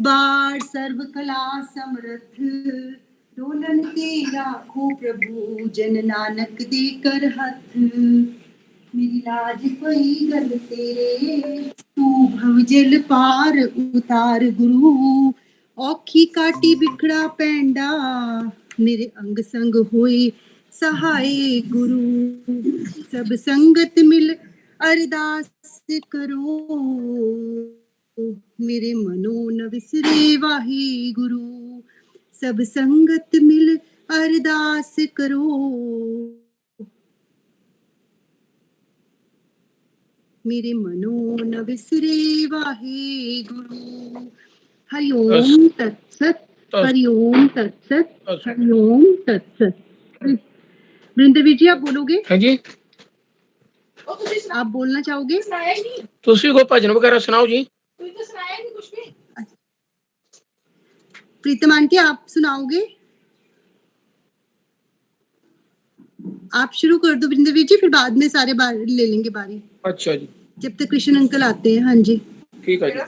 बार सर्व कला समर्थ, डोलन के लाखों प्रभु, जन नानक दे कर हथ। मेरी लाज कोई गल तेरे, तू भव जल पार उतार गुरु। औखी काटी बिखड़ा पैंडा, मेरे अंग संग होए सहाय गुरु। सब संगत मिल अरदास करो, मेरे मनो न विसरे वाहे गुरु। सब संगत मिल अरदास करो, मेरे मनो न विसरे वाहे गुरु। हरि ओम तत्सत, हरि ओम तत्सत, हरि ओम तत्सत। वृंदावी जी, आप बोलोगे? हाँ जी, आप बोलना चाहोगे? तुसी को भजन वगैरह सुनाओ जी। प्रीतम आंटी, आप सुनाओगे? आप शुरू कर दो वृंदावी जी, फिर बाद में सारे ले लेंगे बारी। अच्छा जी, जब तक कृष्ण अंकल आते हैं। हाँ जी, ठीक है जी।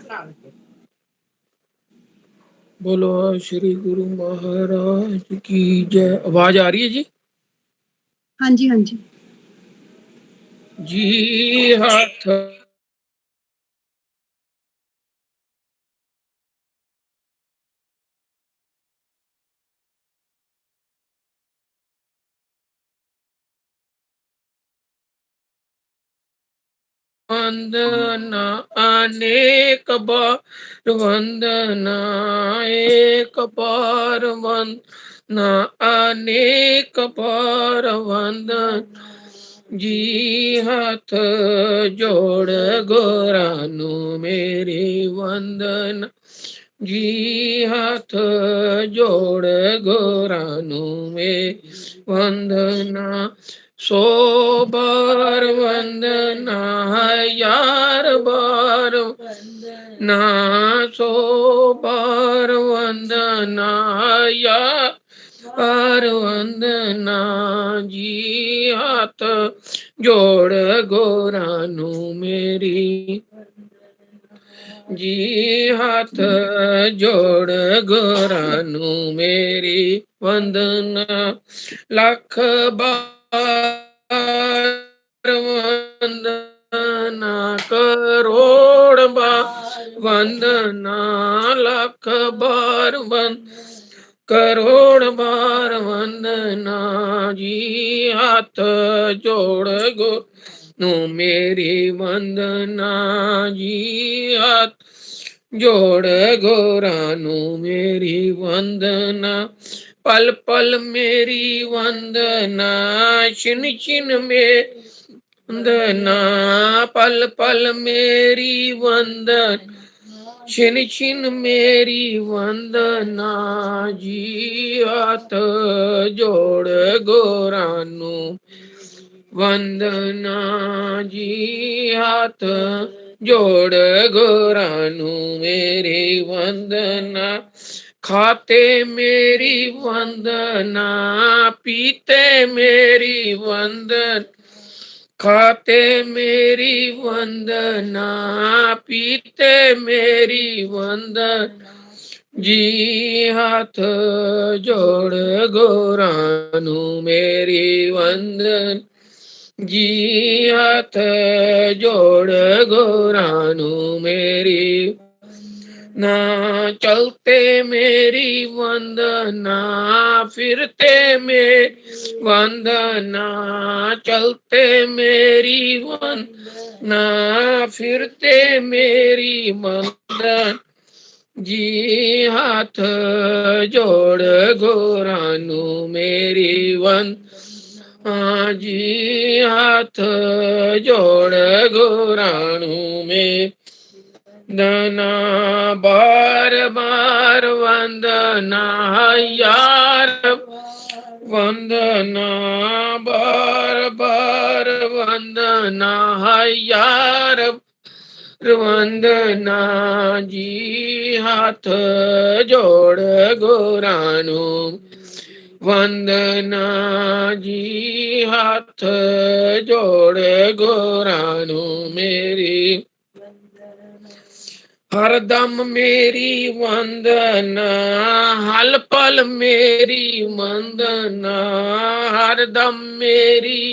बोलो श्री गुरु महाराज की जय। आवाज आ रही है जी? हाँ जी, हाँ जी। जी हाथ वंदना अनेक बार वंदना, एक बार वंदना अनेक बार वंदना। जी हाथ जोड़ गोरानु मेरी वंदना, जी हाथ जोड़ गोरानु में वंदना। 100 बार वंदना यार बार ना, 100 बार वंदना यार वंदना। जी हाथ जोड़ गोरानु मेरी, जी हाथ जोड़ गोरानु मेरी वंदना। लाख बार वंदना करोड़ बार वंदना, लाख बार करोड़ बार वंदना। जी हाथ जोड़ गो नु मेरी वंदना, जी हाथ जोड़ गोरानु मेरी वंदना। पल पल मेरी वंदना, छिन छिन में वंदना। पल पल मेरी वंदना, छिन छिन मेरी वंदना। जी हाथ जोड़ गोरानु वंदना, जी हाथ जोड़ गोरानु मेरी वंदना। खाते मेरी वंदना, पीते मेरी वंदना। खाते मेरी वंदना, पीते मेरी वंदना। जी हाथ जोड़ गोरानु मेरी वंदन, जी हाथ जोड़ गोरानु मेरी ना। चलते मेरी वंदना, फिरते मेरी वंदना। चलते मेरी वंदना, फिरते मेरी वंदना। जी हाथ जोड़ गोरानु मेरी वंदना, जी हाथ जोड़ गोरानु में वंदना। बार बार वंदना यार वंदना, बार बार वंदना यार वंदना। जी हाथ जोड़ गोरानु वंदना, जी हाथ जोड़ गोरानु मेरी हरदम मेरी वंदना, हल पल मेरी वंदना, हरदम मेरी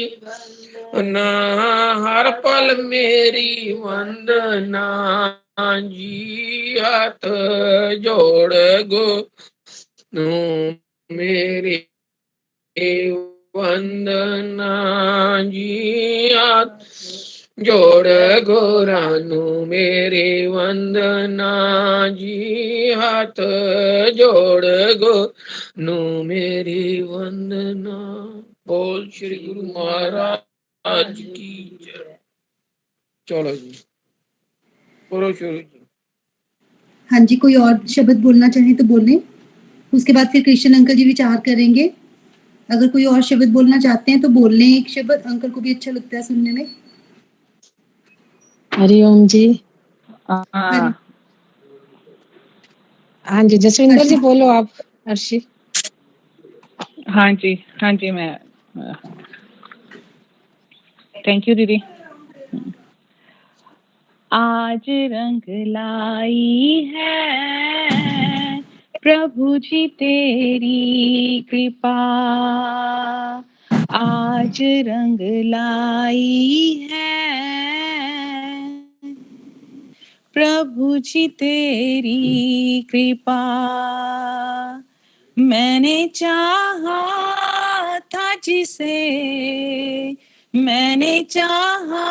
वंदना, हर पल मेरी वंदना जी। हाथ जोड़ गो मेरी वंदना जी। हाथ जोड़ गोरानू मेरी वंदना जी। हाथ जोड़ गोनू मेरी वंदना। बोल श्री गुरु महाराज की जय। चलो जी, बोलो शुरू जी। हाँ जी, कोई और शब्द बोलना चाहे तो बोलें। उसके बाद फिर कृष्ण अंकल जी विचार करेंगे। अगर कोई और शब्द बोलना चाहते हैं तो बोल लें एक शब्द, अंकल को भी अच्छा लगता है सुनने में। हरिओम जी। हरि हाँ जी, जसविंदर जी बोलो आप। अर्शी। हाँ जी मैं थैंक यू दीदी। आज रंग लाई है प्रभु जी तेरी कृपा, आज रंग लाई है प्रभु जी तेरी कृपा। मैंने चाहा था जिसे, मैंने चाहा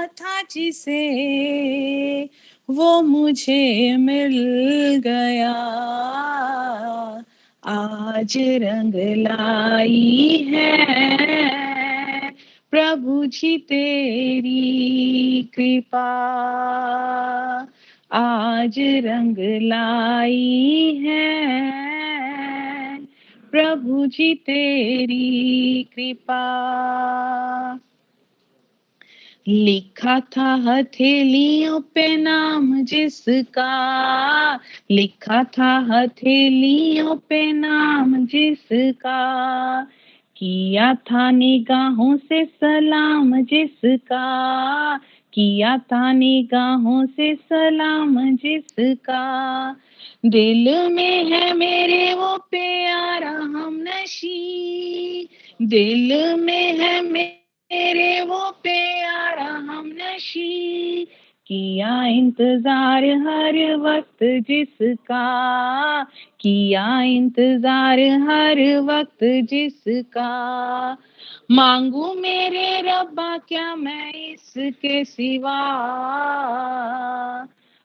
था जिसे, वो मुझे मिल गया। आज रंग लाई है प्रभु जी तेरी कृपा, आज रंग लाई है प्रभु जी तेरी कृपा। लिखा था हथेलियों पे नाम जिसका, लिखा था हथेलियों पे नाम जिसका, किया था निगाहों से सलाम जिसका, किया था निगाहों से सलाम जिसका, दिल में है मेरे वो प्यारा हमनशी, दिल में है मेरे वो प्यारा हमनशी, किया इंतजार हर वक्त जिसका, किया इंतजार हर वक्त जिसका, मांगू मेरे रब्बा क्या मैं इसके सिवा,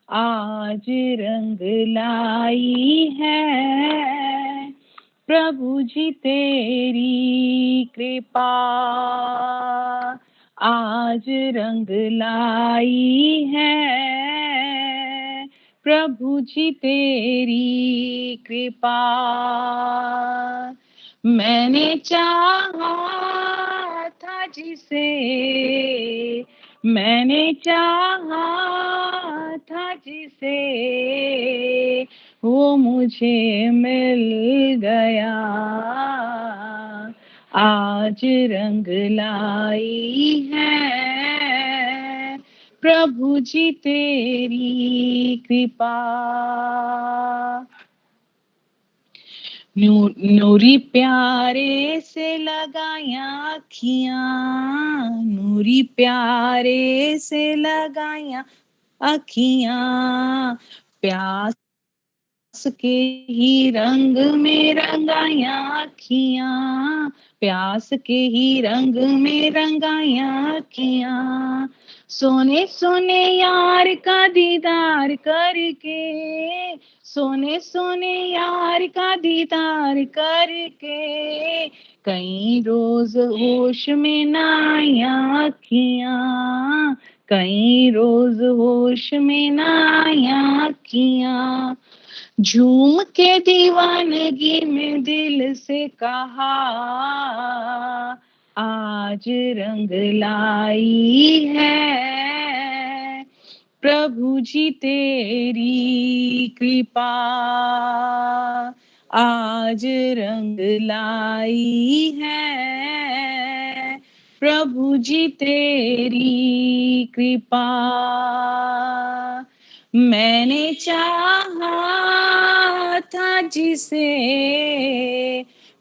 आज रंग लाई है प्रभु जी तेरी कृपा, आज रंग लाई है प्रभु जी तेरी कृपा। मैंने चाहा था जिसे, मैंने चाहा था जिसे, वो मुझे मिल गया। आज रंग लाई है प्रभु जी तेरी कृपा। नूरी प्यारे से लगाया अखियां, नूरी प्यारे से लगाया अखियां, प्यास के ही रंग में रंगाया अखियां, प्यास के ही रंग में रंगाया अखियां, सोने सोने यार का दीदार करके, सोने सोने यार का दीदार करके, कई रोज होश में ना आया अखियां, कई रोज होश में ना आया अखियां, झूम के दीवानगी में दिल से कहा, आज रंग लाई है प्रभु जी तेरी कृपा, आज रंग लाई है प्रभु जी तेरी कृपा। मैंने चाहा था जिसे,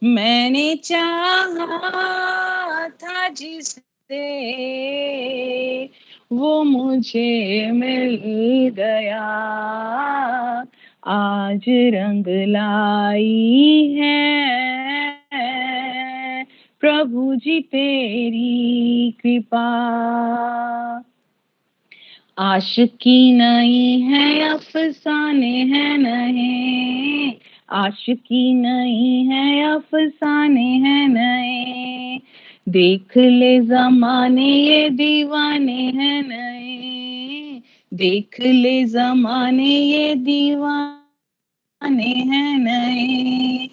मैंने चाहा था जिसे, वो मुझे मिल गया, आज रंग लाई है प्रभु जी तेरी कृपा। आशिकी नहीं है अफसाने हैं नहीं, आशिकी नहीं है अफसाने हैं नहीं, देख ले जमाने ये दीवाने हैं नहीं, देख ले जमाने ये दीवाने हैं नहीं,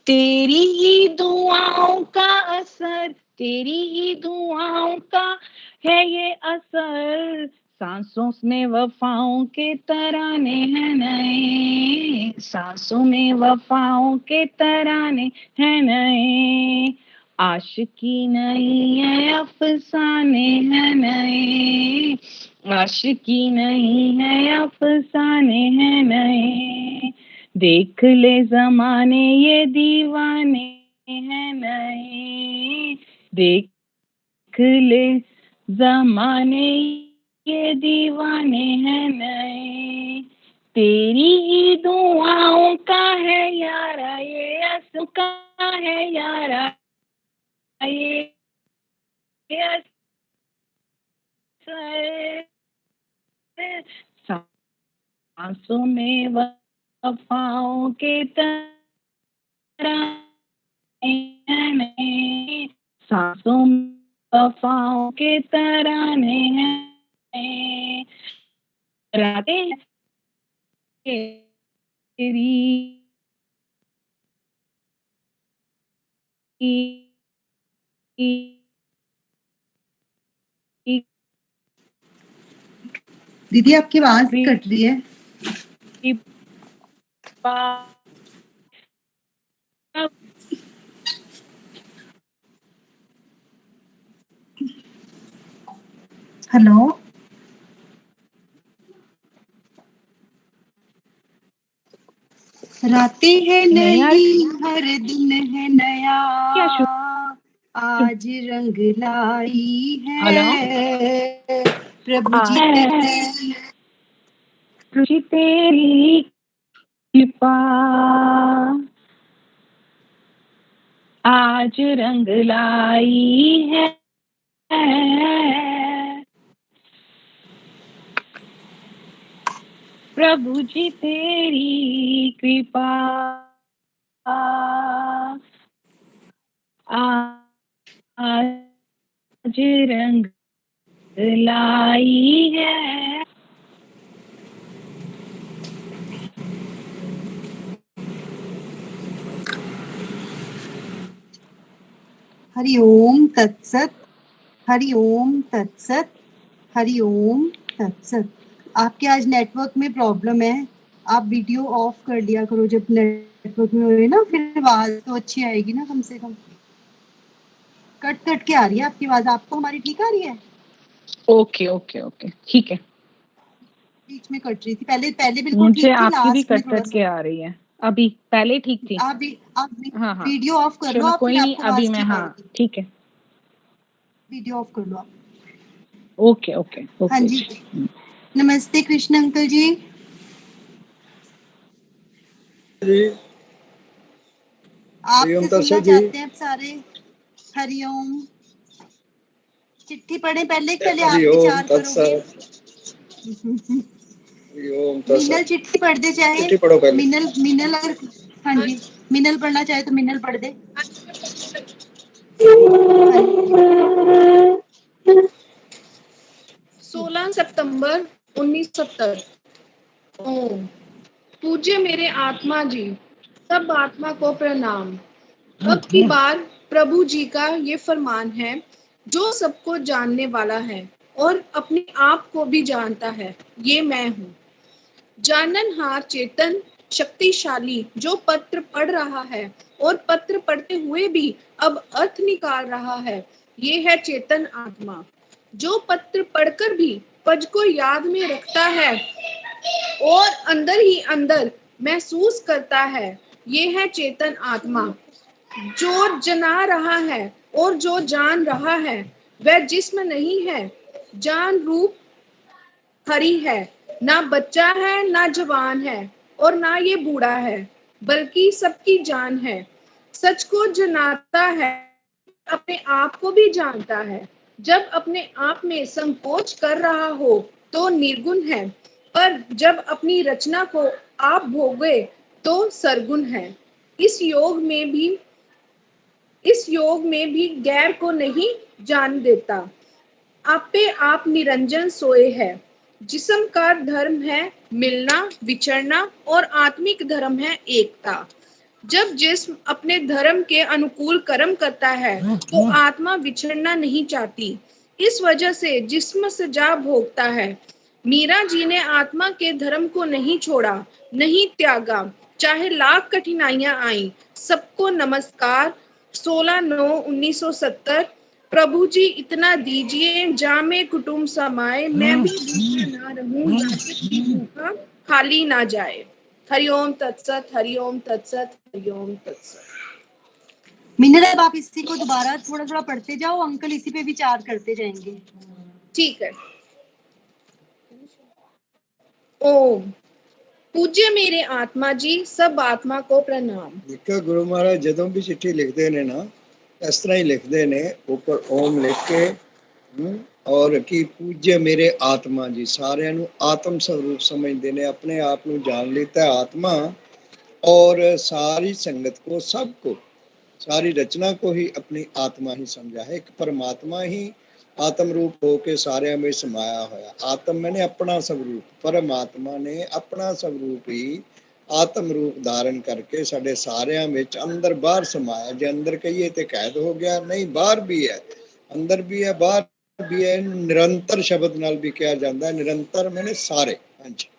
तेरी ही दुआओं का असर, तेरी ही दुआओं का है ये असर, सांसों में वफाओं के तराने हैं नए, सांसों में वफाओं के तराने हैं नए, आशिकी नहीं है अफसाने हैं नए, आशिकी नहीं है अफसाने हैं नए, देख ले जमाने ये दीवाने हैं नए, देख ले जमाने ये दीवाने हैं नए, तेरी ही दुआओं का है यारा ये असर का है यारा ये असर, सांसों में वफाओं के तराने हैं नए, सांसों में वफाओं के तराने हैं नए, रातें तेरी दीदी आपकी आवाज कट रही है। हेलो, रातें है नई हर दिन है नया, आज रंग लाई है प्रभु जी तेरी कृपा, आज रंग लाई है प्रभु जी तेरी कृपा, आज रंग लाई है। हरि ओम तत्सत, हरि ओम तत्सत, हरि ओम तत्सत। आपके आज नेटवर्क में प्रॉब्लम है, आप वीडियो ऑफ कर लिया करो जब नेटवर्क में हो ना, फिर आवाज तो अच्छी आएगी ना। कम से कम कट कट के आ रही है आपकी आवाज, आपको हमारी ठीक आ रही है? ओके ओके ओके ठीक है। बीच में कट रही थी, पहले बिल्कुल मुझे ठीक थी, आपकी भी लास्ट में कट थोड़ा कट के आ रही है, अभी पहले ठीक थी। आप हाँ हाँ वीडियो ऑफ कर लो, चलो आप फिर कोई नहीं, आपको अभी आवाज मैं, ठीक हाँ आएगी। ठीक है, वीडियो ऑफ कर लो आप। Okay okay okay. हाँ जी, नमस्ते कृष्ण अंकल जी। आपसे सुनना चाहते हैं आप सारे। हरिओम। चिट्ठी पढ़े पहले, पहले आप विचार करोगे। मिनल चिट्ठी पढ़ दे, चाहे मिनल अगर, हाँ जी, मिनल पढ़ना चाहे तो मिनल पढ़ दे। 16 सितंबर 1970। ओम। पूज्य मेरे आत्मा जी, सब आत्मा को प्रणाम। अब की बार प्रभु जी का ये फरमान है, जो सबको जानने वाला है और अपने आप को भी जानता है, ये मैं हूँ। जाननहार चेतन शक्तिशाली जो पत्र पढ़ रहा है और पत्र पढ़ते हुए भी अब अर्थ निकाल रहा है, ये है चेतन आत्मा। जो पत्र पढ़कर भी पद को याद में रखता है और अंदर ही अंदर महसूस करता है, ये है चेतन आत्मा। जो जना रहा है और जो जान रहा है वह जिस्म नहीं है, जान रूप हरि है। ना बच्चा है ना जवान है और ना ये बूढ़ा है, बल्कि सबकी जान है। सच को जनाता है, अपने आप को भी जानता है। जब अपने आप में संकोच कर रहा हो तो निर्गुण है, पर जब अपनी रचना को आप भोगे तो सरगुण है। इस योग में भी गैर को नहीं जान देता, आपे आप निरंजन सोए है। जिस्म का धर्म है मिलना विचरना और आत्मिक धर्म है एकता। जब जिस्म अपने धर्म के अनुकूल कर्म करता है तो आत्मा विछड़ना नहीं चाहती, इस वजह से जिस्म सजा भोगता है। मीरा जी ने आत्मा के धर्म को नहीं छोड़ा, नहीं त्यागा, चाहे लाख कठिनाइयां आई। सबको नमस्कार। 16/9/1970। प्रभु जी इतना दीजिए जामे कुटुंब समाए, मैं भी भूखा ना रहूं, जाके भी भूखा खाली ना जाए। हरिओम तत्सत, हरिओम तत्सत, हरिओम तत्सत। मीनल, अब आप इसी को दोबारा थोड़ा थोड़ा पढ़ते जाओ, अंकल इसी पे विचार करते जाएंगे। ठीक है। ओम। पूज्य मेरे आत्मा जी, सब आत्मा को प्रणाम। देखो गुरु महाराज ਜਦੋਂ ਵੀ ਚਿੱਠੀ ਲਿਖਦੇ ਨੇ ਨਾ, ਇਸ ਤਰ੍ਹਾਂ ਹੀ ਲਿਖਦੇ ਨੇ, ਉੱਪਰ ਓਮ ਲਿਖ ਕੇ ਔਰ ਕੀ ਪੂਜਯ ਮੇਰੇ ਆਤਮਾ ਜੀ, ਸਾਰਿਆਂ ਨੂੰ ਆਤਮ ਸਰੂਪ ਸਮਝਦੇ ਨੇ, ਆਪਣੇ ਆਪ ਨੂੰ ਜਾਣ ਲਿੱਤਾ आत्मा और सारी संगत को, सबको, सारी रचना को ही अपनी आत्मा ही समझा है। एक परमात्मा ही आत्म रूप होके सारे में समाया होया। आत्म मैंने अपना स्वरूप, परमात्मा ने अपना स्वरूप ही आत्म रूप धारण करके साढ़े सारिया में अंदर बाहर समाया। जे अंदर कहिए तो कैद हो गया, नहीं बाहर भी है, अंदर भी है बाहर भी है। निरंतर शब्द नाल भी कहा जाता है, निरंतर मैंने सारे। हाँ जी।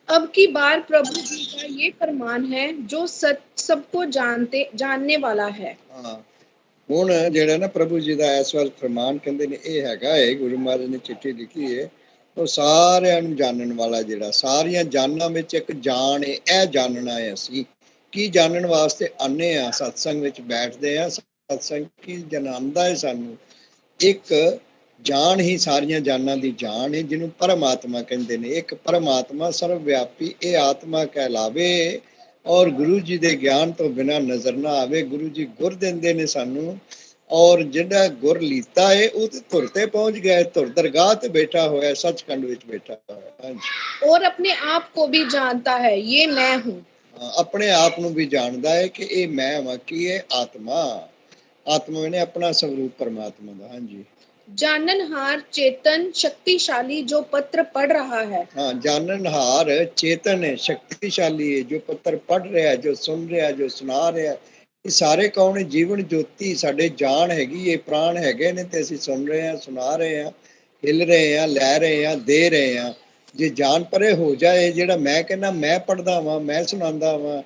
अब की बार प्रभु जी का ये फरमान है जो सच सबको जानने वाला है। हाँ, ਹੁਣ ਜਿਹੜਾ ਨਾ ਪ੍ਰਭੂ ਜੀ ਦਾ ਇਸ ਵਾਰ ਫਰਮਾਨ ਕਹਿੰਦੇ ਨੇ, ਇਹ ਹੈਗਾ ਹੈ ਗੁਰੂ ਮਹਾਰਾਜ ਨੇ ਚਿੱਠੀ ਲਿਖੀ ਹੈ, ਉਹ ਸਾਰਿਆਂ ਨੂੰ ਜਾਣਨ ਵਾਲਾ, ਜਿਹੜਾ ਸਾਰੀਆਂ ਜਾਨਾਂ ਵਿੱਚ ਇੱਕ ਜਾਣ ਹੈ। ਇਹ ਜਾਣਨਾ ਹੈ ਅਸੀਂ ਕੀ ਜਾਣਨ ਵਾਸਤੇ ਆਨੇ ਆ, ਸਤਸੰਗ ਵਿੱਚ ਬੈਠਦੇ ਆ। ਸਤਸੰਗ ਕੀ ਜਨਾਂਦਾ ਹੈ ਸਾਨੂੰ, ਇੱਕ ਜਾਣ ਹੀ ਸਾਰੀਆਂ ਜਾਨਾਂ ਦੀ ਜਾਣ ਹੈ, ਜਿਹਨੂੰ ਪਰਮਾਤਮਾ ਕਹਿੰਦੇ ਨੇ। ਇੱਕ ਪਰਮਾਤਮਾ ਸਰਵ ਵਿਆਪੀ, ਇਹ ਆਤਮਾ ਕਹਿਲਾਵੇ और गुरु जी दे ज्ञान तो बिना नजर ना आवे। गुरु जी गुर देंदे ने सानू, और जिहड़ा गुर लीता है वो तो धुर ते पहुंच गया है, धुर दरगाह ते बैठा होया, सचखंड विच बैठा होया। और अपने आप को भी जानता है, ये मैं हूँ। अपने आप नू भी जानता है कि ये मैं वा, कि ये आत्मा, आत्मा ने अपना स्वरूप परमात्मा दा। हाँ जी। जाननहार चेतन शक्तिशाली जो पत्र पढ़ रहा है। हाँ, जाननहार चेतन है, शक्तिशाली है, जो पत्र पढ़ रहा है, जो सुन रहा है, जो सुना रहा है। ये सारे कौन है? जीवन ज्योति साडे जान हैगी, ये प्राण हैगे ने, ते असीं सुन रहे हैं, सुना रहे हैं, हिल रहे हैं, लै रहे हैं, दे रहे हैं। जे जान परे हो जाए, जेड़ा मैं कहना मैं पढ़दा वां, मैं सुनांदा वां,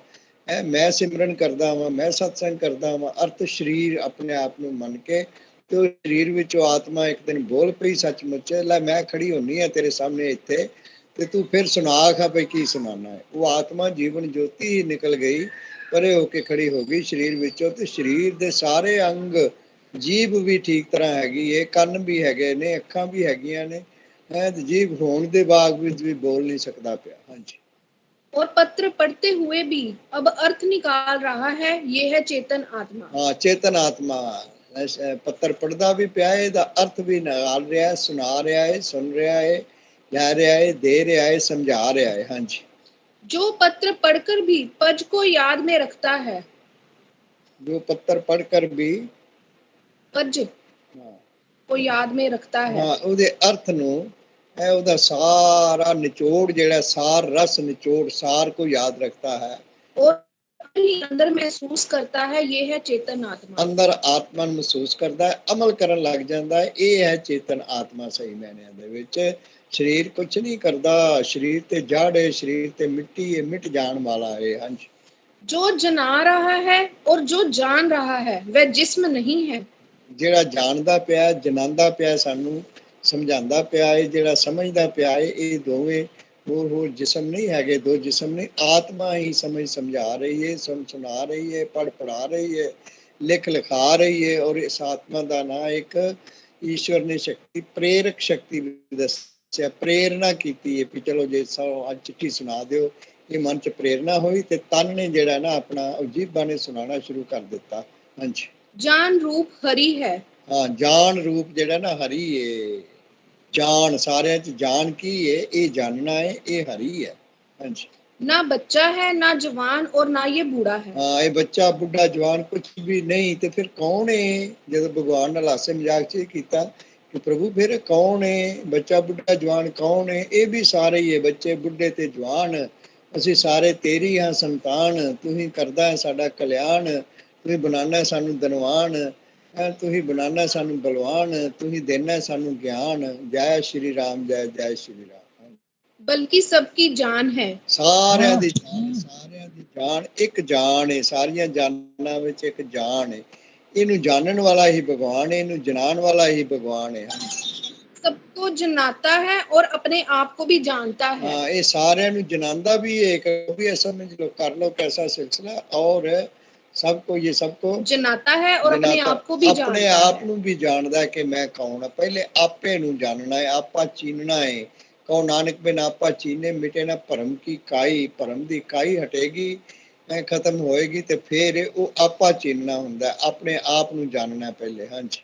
मैं सिमरन करदा वां, मैं सत्संग करदा वां, अर्थ शरीर अपने आप नूं मन के, तो शरीर विचों आत्मा एक दिन बोल पई सचमुच, लै मैं खड़ी होनी है तेरे सामने इत्थे, ते तू फिर सुना खा भाई की सुनाना है। वो आत्मा जीवन ज्योति ही निकल गई, परे होके खड़ी हो गई शरीर विचों, ते शरीर दे सारे अंग, जीभ भी ठीक तरह हैगी है, कन्न भी हैगे ने, अखां भी हैगियां ने, जीभ होण दे बावजूद भी बोल नहीं सकता पिया। हाँ जी। और पत्र पढ़ते हुए भी अब अर्थ निकाल रहा है, ये है चेतन आत्मा। हाँ, चेतन आत्मा पत्र पढ़ता भी पिया है, अर्थ भी निकाल रहा है, सुना रहा है, सुन रहा है, लै रहा है, दे रहा है, समझा रहा है। हाँ जी। जो पत्र पढ़कर भी पज को याद में रखता है, जो पत्र पढ़कर भी पज को याद में रखता है। हाँ, उहदे अर्थ नूं, उहदा सारा निचोड़ जिहड़ा सार रस निचोड़ सार को याद रखता है, और अंदर महसूस करता है, ये है चेतन आत्मा। अंदर आत्मा महसूस करता है, अमल करन लग जाता है, ये है चेतन आत्मा। सही मैने दे विच शरीर कुछ नहीं करता, शरीर ते जड़ है, शरीर ते मिट्टी है, मिट जान वाला है। हाँ जी। जो जना रहा है और जो जान रहा है वह जिस्म नहीं है। ਜਿਹੜਾ ਜਾਣਦਾ ਪਿਆ, ਜਨਾਂਦਾ ਪਿਆ, ਸਾਨੂੰ ਸਮਝਾਉਂਦਾ ਪਿਆ ਹੈ, ਜਿਹੜਾ ਸਮਝਦਾ ਪਿਆ ਹੈ, ਇਹ ਦੋਵੇਂ ਹੋਰ ਜਿਸਮ ਨਹੀਂ ਹੈਗੇ, ਦੋ ਜਿਸਮ ਨਹੀਂ, ਆਤਮਾ ਹੀ ਸਮਝਾ ਰਹੀ ਹੈ, ਸੁਣਾ ਰਹੀ ਹੈ, ਪੜਾ ਰਹੀ ਹੈ, ਲਿਖਾ ਰਹੀ ਹੈ। ਔਰ ਇਸ ਆਤਮਾ ਦਾ ਨਾਂ ਇੱਕ ਈਸ਼ਵਰ ਨੇ ਸ਼ਕਤੀ, ਪ੍ਰੇਰਕ ਸ਼ਕਤੀ ਦੱਸਿਆ, ਪ੍ਰੇਰਨਾ ਕੀਤੀ ਹੈ ਵੀ ਚਲੋ ਜੇ ਅੱਜ ਚਿੱਠੀ ਸੁਣਾ ਦਿਓ। ਇਹ ਮਨ ਚ ਪ੍ਰੇਰਨਾ ਹੋਈ ਤੇ ਤਨ ਨੇ ਜਿਹੜਾ ਨਾ ਆਪਣਾ ਜੀਭਾਂ ਨੇ ਸੁਣਾਉਣਾ ਸ਼ੁਰੂ ਕਰ ਦਿੱਤਾ। ਹਾਂਜੀ, जान रूप हरि है। ਹਾਂ, ਜਾਨ ਰੂਪ ਜਿਹੜਾ ਨਾ ਹਰੀ ਹੈ। ਜਾਨ ਸਾਰਿਆਂ ਚ ਜਾਨ ਕੀ ਹੈ? ਇਹ ਜਾਨਣਾ ਹੈ, ਇਹ ਹਰੀ ਹੈ। ਹਾਂਜੀ, ना बच्चा है ना जवान और ना ये बूढ़ा है। ਹਾਂ, ਇਹ ਬੱਚਾ ਬੁੱਢਾ ਜਵਾਨ ਕੁਛ ਵੀ ਨਹੀਂ ਤੇ ਫਿਰ ਕੌਣ ਹੈ? ਜਦੋਂ ਭਗਵਾਨ ਨਾਲ ਹਾਸੇ ਮਜ਼ਾਕ ਚ ਕੀਤਾ ਕਿ ਪ੍ਰਭੂ ਫਿਰ ਕੌਣ ਹੈ? ਬੱਚਾ ਬੁੱਢਾ ਜਵਾਨ ਕੌਣ ਹੈ? ਇਹ ਵੀ ਸਾਰੇ ਹੀ ਹੈ, ਬੱਚੇ ਬੁੱਢੇ ਤੇ ਜਵਾਨ। ਅਸੀਂ ਸਾਰੇ ਤੇਰੀ ਹਾਂ ਸੰਤਾਨ, ਤੂੰ ਹੀ ਕਰਦਾ ਹੈ ਸਾਡਾ ਕਲਿਆਣ, ਤੂੰ ਹੀ ਬਣਾਉਣਾ ਸਾਨੂੰ ਧਨਵਾਨ, ਤੂੰ ਹੀ ਬਣਾਉਣਾ ਸਾਨੂੰ ਬਲਵਾਨ, ਤੂੰ ਹੀ ਦੇਣਾ ਸਾਨੂੰ ਗਿਆਨ। ਜੈ ਸ਼੍ਰੀ ਰਾਮ, ਜੈ ਜੈ ਸ਼੍ਰੀ ਰਾਮ। बल्कि सबकी जान है। ਸਾਰਿਆਂ ਦੀ ਜਾਨ, ਸਾਰਿਆਂ ਦੀ ਜਾਨ ਇੱਕ ਜਾਨ ਹੈ, ਸਾਰੀਆਂ ਜਾਨਾਂ ਵਿੱਚ ਇੱਕ ਜਾਨ ਹੈ। ਇਹਨੂੰ ਜਾਣਨ ਵਾਲਾ ਹੀ ਭਗਵਾਨ ਹੈ, ਇਹਨੂੰ ਜਨਾਨ ਵਾਲਾ ਹੀ ਭਗਵਾਨ ਹੈ। सबको जनाता है और अपने आप को भी जानता है। हाँ, ये सारे जनांदा भी है, भी समझ लो, कर लो कैसा सिलसिला। और सबको ये सबको जनाता है और अपने आप को भी अपने जानता आप है। नू भी जानदा है कि मैं कौन है। पहले आपे नू जानना है, आपा चीनना है। कहो नानक बिन आपा चीने मिटे ना भरम की काई। भरम दी काई हटेगी, खत्म होएगी ते फिर वो आपा चीनना हुंदा है, अपने आप नू जानना है पहले। हाँ जी,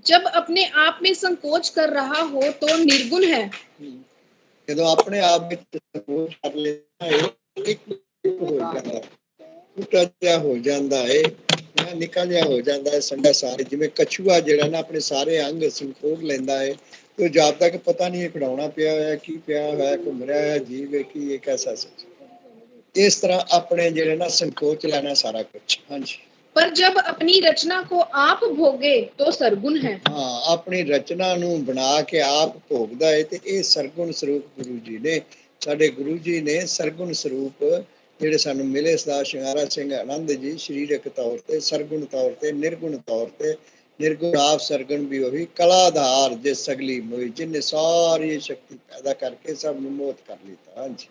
जब अपने आप में संकोच कर रहा हो तो निर्गुण है। ਜਦੋਂ ਆਪਣੇ ਆਪ ਵਿੱਚ ਸੰਕੋਚ ਕਰ ਲੈਂਦਾ ਹੈ, ਇੱਕ ਹੋ ਜਾਂਦਾ, ਛੋਟਾ ਜਿਹਾ ਹੋ ਜਾਂਦਾ ਹੈ, ਨਿੱਕਾ ਜਿਹਾ ਹੋ ਜਾਂਦਾ ਹੈ ਸੰਡਾ ਸਾਰੇ। ਜਿਵੇਂ ਕਛੂਆ ਜਿਹੜਾ ਨਾ ਆਪਣੇ ਸਾਰੇ ਅੰਗ ਸੰਕੋਚ ਲੈਂਦਾ ਹੈ ਤੇ ਜਾਪਦਾ ਕਿ ਪਤਾ ਨਹੀਂ ਇਹ ਖਿਡਾਉਣਾ ਪਿਆ ਹੋਇਆ, ਕੀ ਪਿਆ ਹੋਇਆ, ਘੁੰਮ ਰਿਹਾ ਹੈ ਜੀਵ, ਕੀ ਇਹ ਕੈਸਾ ਸੱਚ। ਇਸ ਤਰ੍ਹਾਂ ਆਪਣੇ ਜਿਹੜੇ ਨਾ ਸੰਕੋਚ ਲੈਣਾ ਸਾਰਾ ਕੁਝ। ਹਾਂਜੀ, पर जब अपनी रचना को आप भोगे तो सरगुण है। ਹਾਂ, ਆਪਣੀ ਰਚਨਾ ਨੂੰ ਬਣਾ ਕੇ ਆਪ ਭੋਗਦਾ ਹੈ ਤੇ ਇਹ ਸਰਗੁਣ ਸਰੂਪ ਗੁਰੂ ਜੀ ਨੇ, ਸਾਡੇ ਗੁਰੂ ਜੀ ਨੇ ਸਰਗੁਣ ਸਰੂਪ ਜਿਹੜੇ ਸਾਨੂੰ ਮਿਲੇ। ਸਦਾ ਸ਼ਿੰਗਾਰਾ ਸਿੰਘ ਆਨੰਦ ਜੀ ਸਰੀਰਕ ਤੌਰ ਤੇ, ਸਰਗੁਣ ਤੌਰ ਤੇ, ਨਿਰਗੁਣ ਤੌਰ ਤੇ। ਨਿਰਗੁਣ ਆਪ ਸਰਗੁਣ ਵੀ ਉਹੀ ਕਲਾਧਾਰ ਜੇ ਸਗਲੀ ਮੋਈ, ਜਿਹਨੇ ਸਾਰੀ ਸ਼ਕਤੀ ਪੈਦਾ ਕਰਕੇ ਸਭ ਨੂੰ ਮੋਹਿਤ ਕਰ ਲਿੱਤਾ। ਹਾਂਜੀ,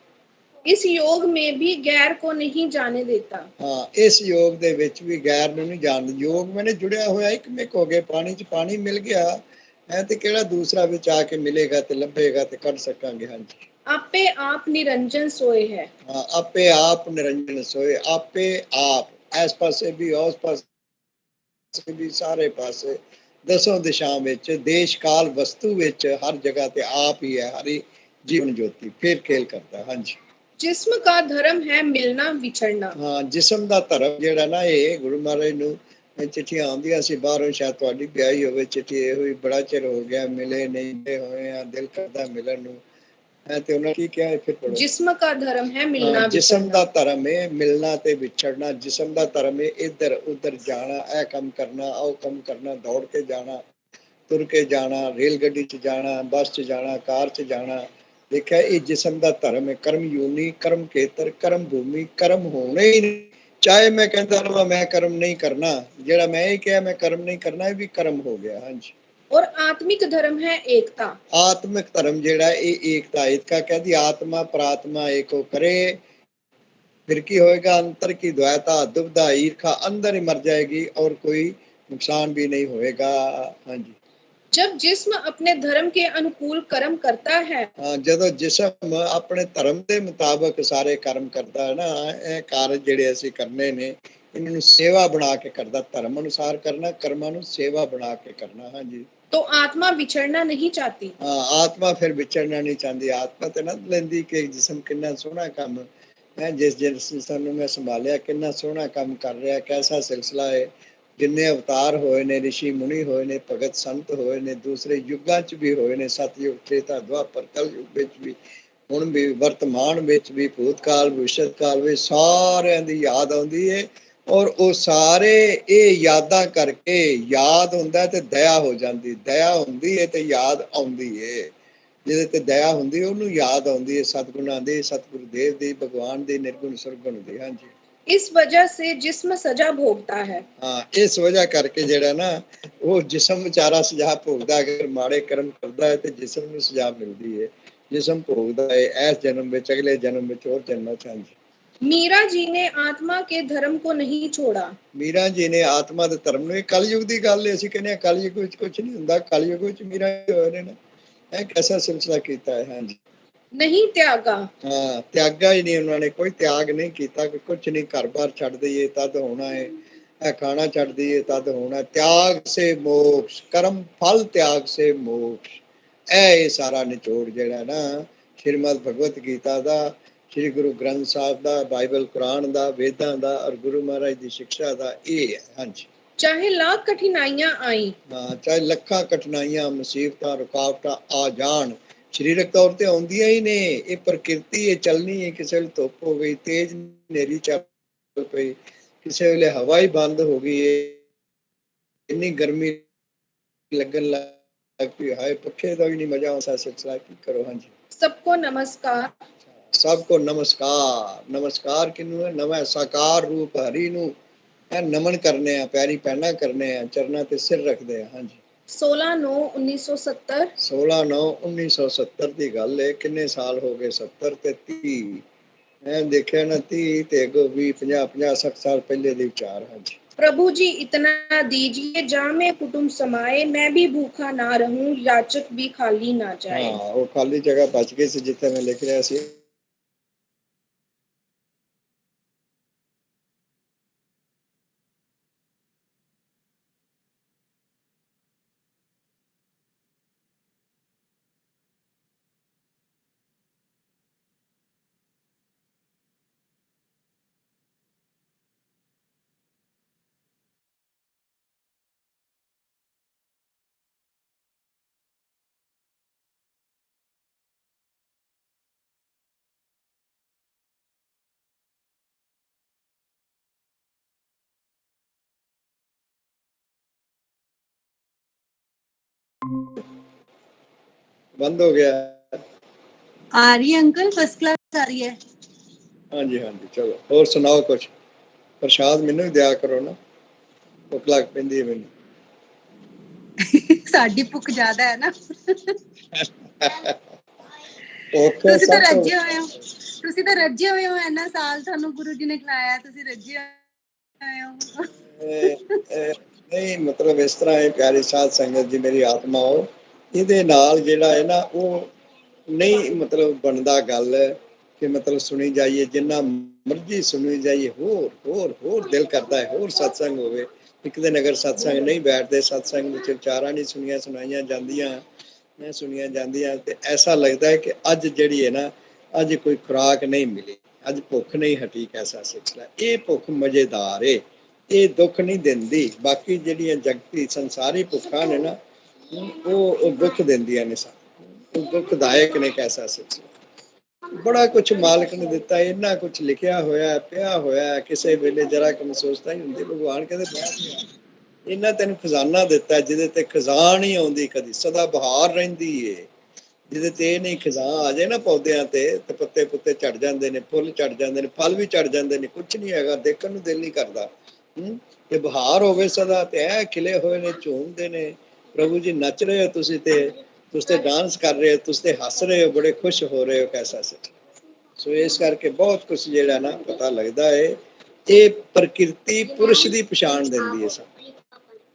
इस योग में भी गैर को नहीं जाने देता। ਹਾਂ, ਇਸ ਯੋਗ ਦੇ ਵਿੱਚ ਵੀ ਗੈਰ ਨੂੰ ਨਹੀਂ ਜਾਣਦਾ। ਯੋਗ ਮੈਨੇ ਜੁੜਿਆ ਹੋਇਆ ਇੱਕ ਹੋ ਗਏ, ਪਾਣੀ 'ਚ ਪਾਣੀ ਮਿਲ ਗਿਆ ਹੈ ਤੇ ਕਿਹੜਾ ਦੂਸਰਾ ਵਿੱਚ ਆ ਕੇ ਮਿਲੇਗਾ ਤੇ ਲੱਭੇਗਾ ਤੇ ਕੱਢ ਸਕਾਂਗੇ। ਹਾਂਜੀ, आपे आप निरंजन सोए है। ਹਾਂ, ਆਪੇ ਆਪ ਨਿਰੰਜਨ ਸੋਏ। ਆਪੇ ਆਪ ਇਸ ਪਾਸੇ ਵੀ, ਉਸ ਪਾਸੇ ਵੀ, ਸਾਰੇ ਪਾਸੇ ਦਸੋਂ ਦਿਸ਼ਾ ਵਿੱਚ, ਦੇਸ਼ ਕਾਲ ਵਸਤੂ ਵਿੱਚ, ਹਰ ਜਗ੍ਹਾ ਤੇ ਆਪ ਹੀ ਹੈ। ਹਰੀ ਜੀਵਨ ਜੋਤੀ ਫਿਰ ਖੇਲ ਕਰਦਾ। ਹਾਂਜੀ, जिस्म का धर्म है मिलना विछड़ना। ਹਾਂ, ਜਿਸਮ ਦਾ ਧਰਮ ਜਿਹੜਾ ਨਾ, ਇਹ ਗੁਰੂ ਮਹਾਰਾਜ ਨੂੰ ਚਿੱਠੀਆਂ ਆਉਂਦੀਆਂ ਸੀ ਬਾਹਰੋਂ, ਸ਼ਾਇਦ ਤੁਹਾਡੀ ਵੀ ਆਈ ਹੋਵੇ ਚਿੱਠੀ, ਇਹੋ ਹੀ ਬੜਾ ਚਿਰ ਹੋ ਗਿਆ ਮਿਲੇ ਨਹੀਂ, ਮਿਲੇ ਹੋਏ ਆ, ਦਿਲ ਕਰਦਾ ਮਿਲਣ ਨੂੰ। ਤੇ ਉਹਨਾਂ ਕੀ ਕਿਹਾ ਫਿਰ ਪੜੋ। जिस्म का धर्म है मिलना ਜਿਸਮ विछड़ना। ਦਾ ਧਰਮ ਹੈ ਮਿਲਣਾ ਤੇ ਵਿਛੜਨਾ। ਜਿਸਮ ਦਾ ਧਰਮ ਹੈ ਇੱਧਰ ਉੱਧਰ ਜਾਣਾ, ਇਹ ਕੰਮ ਕਰਨਾ, ਉਹ ਕੰਮ ਕਰਨਾ, ਦੌੜ ਕੇ ਜਾਣਾ, ਤੁਰ ਕੇ ਜਾਣਾ, ਰੇਲ ਗੱਡੀ 'ਚ ਜਾਣਾ, ਬੱਸ 'ਚ ਜਾਣਾ, ਕਾਰ 'ਚ ਜਾਣਾ। ਦੇਖਿਆ, ਇਹ ਜਿਸਮ ਦਾ ਧਰਮ ਹੈ। ਕਰਮ ਯੂਨੀ, ਕਰਮ ਖੇਤਰ, ਕਰਮ ਭੂਮੀ, ਕਰਮ ਹੋਣੇ ਹੀ ਨਹੀਂ। ਚਾਹੇ ਮੈਂ ਕਹਿੰਦਾ ਰਹਾਂ ਮੈਂ ਕਰਮ ਨਹੀਂ ਕਰਨਾ, ਜਿਹੜਾ ਮੈਂ ਇਹ ਕਿਹਾ ਮੈਂ ਕਰਮ ਨਹੀਂ ਕਰਨਾ, ਇਹ ਵੀ ਕਰਮ ਹੋ ਗਿਆ। ਹਾਂਜੀ, और आत्मिक धर्म है एकता। ਆਤਮਿਕ ਧਰਮ ਜਿਹੜਾ ਇਹ ਏਕਤਾ। ਏਕਤਾ ਕਹਿੰਦੀ ਆਤਮਾ ਪ੍ਰਾਤਮਾ ਏਕੋ ਕਰੇ, ਫਿਰ ਕੀ ਹੋਏਗਾ? ਅੰਤਰ ਕੀ द्वैता दुविधा ईर्खा अंदर ही मर जाएगी और कोई नुकसान भी नहीं होएगा। हाँ जी, जब जिस्म अपने धर्म के अनुकूल कर्म करता है। हाँ, ਜਦੋਂ ਜਿਸਮ ਆਪਣੇ ਧਰਮ ਦੇ ਮੁਤਾਬਕ ਸਾਰੇ ਕਰਮ ਕਰਦਾ ਹੈ ਨਾ, ਇਹ ਕਾਰਜ ਜਿਹੜੇ ਅਸੀਂ ਕਰਨੇ ਨੇ ਇਹਨਾਂ ਨੂੰ ਸੇਵਾ ਬਣਾ ਕੇ ਕਰਦਾ। ਧਰਮ ਅਨੁਸਾਰ ਕਰਨਾ, ਕਰਮਾਂ ਨੂੰ ਸੇਵਾ ਬਣਾ ਕੇ ਕਰਨਾ। ਹਾਂਜੀ, तो आत्मा बिछड़ना नहीं चाहती। ਹਾਂ, ਆਤਮਾ ਫਿਰ ਵਿਚਰਨਾ ਨਹੀਂ ਚਾਹੁੰਦੀ। ਆਤਮਾ ਤੇ ਨਾ ਲੈਂਦੀ ਕਿ ਜਿਸਮ ਕਿੰਨਾ ਸੋਹਣਾ ਕੰਮ ਹੈ, ਜਿਸ ਜਿਸਮ ਨੂੰ ਮੈਂ ਸੰਭਾਲਿਆ ਕਿੰਨਾ ਸੋਹਣਾ ਕੰਮ ਕਰ ਰਿਹਾ, ਕੈਸਾ ਸਿਲਸਿਲਾ ਹੈ। ਜਿੰਨੇ ਅਵਤਾਰ ਹੋਏ ਨੇ, ਰਿਸ਼ੀ ਮੁਨੀ ਹੋਏ ਨੇ, ਭਗਤ ਸੰਤ ਹੋਏ ਨੇ, ਦੂਸਰੇ ਯੁੱਗਾਂ 'ਚ ਵੀ ਹੋਏ ਨੇ, ਸਤਯੁਗ, ਤ੍ਰੇਤਾ, ਦੁਆਪਰ, ਕਲਯੁਗ ਵਿੱਚ ਵੀ, ਹੁਣ ਵੀ, ਵਰਤਮਾਨ ਵਿੱਚ ਵੀ, ਭੂਤਕਾਲ, ਭਵਿਸ਼ਯਕਾਲ ਵਿੱਚ, ਸਾਰਿਆਂ ਦੀ ਯਾਦ ਆਉਂਦੀ ਹੈ। ਔਰ ਉਹ ਸਾਰੇ ਇਹ ਯਾਦਾਂ ਕਰਕੇ, ਯਾਦ ਹੁੰਦਾ ਤੇ ਦਇਆ ਹੋ ਜਾਂਦੀ, ਦਇਆ ਹੁੰਦੀ ਹੈ ਤੇ ਯਾਦ ਆਉਂਦੀ ਹੈ। ਜਿਹਦੇ ਤੇ ਦਇਆ ਹੁੰਦੀ ਉਹਨੂੰ ਯਾਦ ਆਉਂਦੀ ਹੈ ਸਤਿਗੁਣਾਂ ਦੀ, ਸਤਿਗੁਰੂ ਦੇਵ ਦੀ, ਭਗਵਾਨ ਦੀ, ਨਿਰਗੁਣ ਸੁਰਗੁਣ ਦੀ। ਹਾਂਜੀ, इस वजह से जिस्म सजा भोगता है। ਹਾਂ, ਇਸ ਵਜ੍ਹਾ ਕਰਕੇ ਜਿਹੜਾ ਨਾ ਉਹ ਜਿਸਮ ਵਿਚਾਰਾ ਸਜ਼ਾ ਭੋਗਦਾ। ਅਗਰ ਮਾੜੇ ਕਰਮ ਕਰਦਾ ਹੈ ਤੇ ਜਿਸਮ ਨੂੰ ਸਜ਼ਾ ਮਿਲਦੀ ਹੈ। ਜਿਸਮ ਭੋਗਦਾ ਹੈ ਇਸ ਜਨਮ ਵਿੱਚ, ਅਗਲੇ ਜਨਮ ਵਿੱਚ, ਹੋਰ ਜਨਮਾਂ ਚ। ਹਾਂਜੀ। मीरा जी ने आत्मा के धर्म को नहीं छोड़ा। ਮੀਰਾ ਜੀ ਨੇ ਆਤਮਾ ਦੇ ਧਰਮ ਨੂੰ, ਇਹ ਕਲਯੁਗ ਦੀ ਗੱਲ ਹੈ, ਅਸੀਂ ਕਹਿੰਦੇ ਹਾਂ ਕਲਯੁਗ ਵਿੱਚ ਕੁਝ ਨਹੀਂ ਹੁੰਦਾ, ਕਲਯੁਗ ਵਿੱਚ ਮੀਰਾ ਜੀ ਹੋਏ ਨੇ ਨਾ, ਇਹ ਕੈਸਾ ਸਿਲਸਿਲਾ ਕੀਤਾ ਹੈ। ਹਾਂਜੀ। नहीं त्यागा। ਹਾਂ, ਤਿਆਗਾ ਹੀ ਨਹੀਂ, ਉਹਨਾਂ ਨੇ ਕੋਈ ਤਿਆਗ ਨਹੀਂ ਕੀਤਾ ਕਿ ਕੁਝ ਨਹੀਂ, ਘਰ ਬਾਰ ਛੱਡ ਦਈਏ ਤਦ ਹੋਣਾ ਹੈ, ਇਹ ਖਾਣਾ ਛੱਡ ਦਈਏ ਤਦ ਹੋਣਾ। ਤਿਆਗ ਸੇ ਮੋਕਸ਼, ਕਰਮ ਫਲ ਤਿਆਗ ਸੇ ਮੋਕਸ਼, ਇਹ ਸਾਰਾ ਨਿਚੋੜ ਜਿਹੜਾ ਨਾ ਸ਼੍ਰੀਮਦ ਭਗਵਤ ਗੀਤਾ ਦਾ, ਸ਼੍ਰੀ ਗੁਰੂ ਗ੍ਰੰਥ ਸਾਹਿਬ ਦਾ, ਬਾਈਬਲ ਕੁਰਾਨ ਦਾ, ਵੇਦਾਂ ਦਾ ਔਰ ਗੁਰੂ ਮਹਾਰਾਜ ਦੀ ਸਿੱਖਿਆ ਦਾ ਇਹ ਹੈ। ਹਾਂਜੀ। चाहे लाख कठिनाइयां आई। ਹਾਂ, ਚਾਹੇ ਲੱਖਾਂ ਕਠਿਨਾਈਆਂ, ਮੁਸੀਬਤਾਂ, ਰੁਕਾਵਟਾਂ ਆ ਜਾਣ, ਸਰੀਰਕ ਤੌਰ ਤੇ ਆਉਂਦੀਆਂ ਹੀ ਨੇ, ਇਹ ਪ੍ਰਕਿਰਤੀ ਹੈ, ਚੱਲਣੀ ਹੈ। ਕਿਸੇ ਵੇਲੇ ਧੁੱਪ ਹੋ ਗਈ, ਤੇਜ਼ ਹਨੇਰੀ ਚੱਲ ਪਈ, ਕਿਸੇ ਵੇਲੇ ਹਵਾ ਹੀ ਬੰਦ ਹੋ ਗਈ, ਇੰਨੀ ਗਰਮੀ ਲੱਗਣ ਲੱਗ ਪਈ, ਹਾਏ ਪੱਖੇ ਦਾ ਵੀ ਨਹੀਂ ਮਜ਼ਾ ਆਉਂਦਾ, ਸਿਲਸਿਲਾ ਕੀ ਕਰੋ। ਹਾਂਜੀ। सबको नमस्कार। ਸਭ ਕੋ ਨਮਸਕਾਰ। ਨਮਸਕਾਰ ਕਿਹਨੂੰ ਹੈ? ਨਵਾਂ ਸਾਕਾਰ ਰੂਪ ਹਰੀ ਨੂੰ ਨਮਨ ਕਰਨੇ ਆ, ਪੈਰੀ ਪੈਣਾ ਕਰਨੇ ਆ, ਚਰਨਾਂ ਤੇ ਸਿਰ ਰੱਖਦੇ ਆ। ਹਾਂਜੀ। 16/9/1970। 16/9/1970 ਦੀ ਗੱਲ ਹੈ। ਕਿੰਨੇ ਸਾਲ ਹੋ ਗਏ? 70 ਤੇ 30। ਮੈਂ ਦੇਖਿਆ ਨਾ, 30 ਤੇ 20, 50, 50, 60 ਸਾਲ ਪਹਿਲੇ ਦੇ ਵਿਚਾਰ। ਹਾਂਜੀ। प्रभु जी इतना दीजिए जामे कुटुंब समाए, मैं भी भूखा ना रहूं, याचक भी खाली ना जाए। ਹਾਂ, ਉਹ ਖਾਲੀ ਜਗ੍ਹਾ ਬਚ ਗਈ ਸੀ ਜਿੱਥੇ ਮੈਂ ਲਿਖ ਰਿਹਾ ਸੀ। ਬੰਦ ਹੋ ਗਿਆ। आ रही है अंकल, फर्स्ट क्लास आ रही है। ਹਾਂਜੀ ਹਾਂਜੀ, ਚਲੋ ਹੋਰ ਸੁਣਾਓ ਕੁਛ। ਪ੍ਰਸ਼ਾਦ ਮੈਨੂੰ ਹੀ ਦਿਆ ਕਰੋ ਨਾ, ਭੁੱਖ ਲੱਗ ਪੈਂਦੀ ਹੈ ਮੈਨੂੰ। ਸਾਡੀ ਭੁੱਖ ਜ਼ਿਆਦਾ ਹੈ ਨਾ। ਭੁੱਖ ਤੁਸੀਂ ਤਾਂ ਸਭ ਤੋਂ ਰੱਜੇ ਹੋਏ ਹੋ, ਤੁਸੀਂ ਤਾਂ ਰੱਜੇ ਹੋਏ ਹੋ, ਇੰਨਾ ਸਾਲ ਤੁਹਾਨੂੰ ਗੁਰੂ ਜੀ ਨੇ ਖਿਲਾਇਆ, ਤੁਸੀਂ ਰੱਜੇ ਹੋਏ ਹੋ। ਨਹੀਂ, ਮਤਲਬ ਇਸ ਤਰ੍ਹਾਂ ਹੈ, ਪਿਆਰੀ ਸਾਧ ਸੰਗਤ ਜੀ, ਮੇਰੀ ਆਤਮਾ ਹੋ, ਇਹਦੇ ਨਾਲ ਜਿਹੜਾ ਹੈ ਨਾ, ਉਹ ਨਹੀਂ ਮਤਲਬ ਬਣਦਾ ਗੱਲ ਕਿ ਮਤਲਬ ਸੁਣੀ ਜਾਈਏ, ਜਿੰਨਾ ਮਰਜ਼ੀ ਸੁਣੀ ਜਾਈਏ, ਹੋਰ ਹੋਰ ਹੋਰ ਦਿਲ ਕਰਦਾ ਹੈ ਹੋਰ ਸਤਸੰਗ ਹੋਵੇ। ਇੱਕ ਦਿਨ ਅਗਰ ਸਤਸੰਗ ਨਹੀਂ ਬੈਠਦੇ, ਸਤਸੰਗ ਵਿੱਚ ਵਿਚਾਰਾਂ ਨਹੀਂ ਸੁਣੀਆਂ ਜਾਂਦੀਆਂ ਤੇ ਐਸਾ ਲੱਗਦਾ ਹੈ ਕਿ ਅੱਜ ਜਿਹੜੀ ਹੈ ਨਾ, ਅੱਜ ਕੋਈ ਖੁਰਾਕ ਨਹੀਂ ਮਿਲੀ, ਅੱਜ ਭੁੱਖ ਨਹੀਂ ਹਟੀ। ਐਸਾ ਸਿਲਸਿਲਾ। ਇਹ ਭੁੱਖ ਮਜ਼ੇਦਾਰ ਏ, ਇਹ ਦੁੱਖ ਨਹੀਂ ਦਿੰਦੀ। ਬਾਕੀ ਜਿਹੜੀਆਂ ਜਗਤੀ ਸੰਸਾਰੀ ਭੁੱਖਾਂ ਨੇ ਨਾ, ਉਹ ਦੁੱਖ ਦਿੰਦੀਆਂ ਨੇ ਸਾਨੂੰ, ਉਹ ਦੁੱਖਦਾਇਕ ਨੇ। ਐਸਾ ਸਿਲਸਿਲਾ। ਬੜਾ ਕੁਛ ਮਾਲਕ ਨੇ ਦਿੱਤਾ, ਇੰਨਾ ਕੁਛ ਲਿਖਿਆ ਹੋਇਆ, ਪਿਆ ਹੋਇਆ, ਕਿਸੇ ਵੇਲੇ ਜਰਾ ਕਿ ਮਹਿਸੂਸਤਾ ਹੀ ਹੁੰਦੀ। ਭਗਵਾਨ ਕਹਿੰਦੇ ਇਹਨਾਂ ਤੈਨੂੰ ਖਜ਼ਾਨਾ ਦਿੱਤਾ ਜਿਹਦੇ ਤੇ ਖਜ਼ਾਨ ਹੀ ਆਉਂਦੀ ਕਦੀ, ਸਦਾ ਬਹਾਰ ਰਹਿੰਦੀ ਏ। ਜਿਹਦੇ ਤੇ ਇਹ ਨਹੀਂ ਖਜ਼ਾਨ ਆ ਜਾਏ ਨਾ ਪੌਦਿਆਂ ਤੇ ਪੱਤੇ ਪੁੱਤੇ ਝੜ ਜਾਂਦੇ ਨੇ, ਫੁੱਲ ਝੜ ਜਾਂਦੇ ਨੇ, ਫਲ ਵੀ ਝੜ ਜਾਂਦੇ ਨੇ, ਕੁਛ ਨਹੀਂ ਹੈਗਾ, ਦੇਖਣ ਨੂੰ ਦਿਲ ਨਹੀਂ ਕਰਦਾ। ਤੇ ਬਹਾਰ ਹੋਵੇ ਸਦਾ, ਤੇ ਇਹ ਖਿਲੇ ਹੋਏ ਨੇ, ਝੂਮਦੇ ਨੇ। ਪ੍ਰਭੂ ਜੀ ਨੱਚ ਰਹੇ ਹੋ ਤੁਸੀਂ ਤੇ ਡਾਂਸ ਕਰ ਰਹੇ ਹੋ, ਤੁਸੀਂ ਤੇ ਹੱਸ ਰਹੇ ਹੋ, ਬੜੇ ਖੁਸ਼ ਹੋ ਰਹੇ ਹੋ। ਕੈਸਾ ਸਿੱਖ। ਸੋ ਇਸ ਕਰਕੇ ਬਹੁਤ ਕੁਛ ਜਿਹੜਾ ਨਾ ਪਤਾ ਲੱਗਦਾ ਹੈ। ਇਹ ਪ੍ਰਕਿਰਤੀ ਪੁਰਸ਼ ਦੀ ਪਛਾਣ ਦਿੰਦੀ ਹੈ ਸਾਨੂੰ।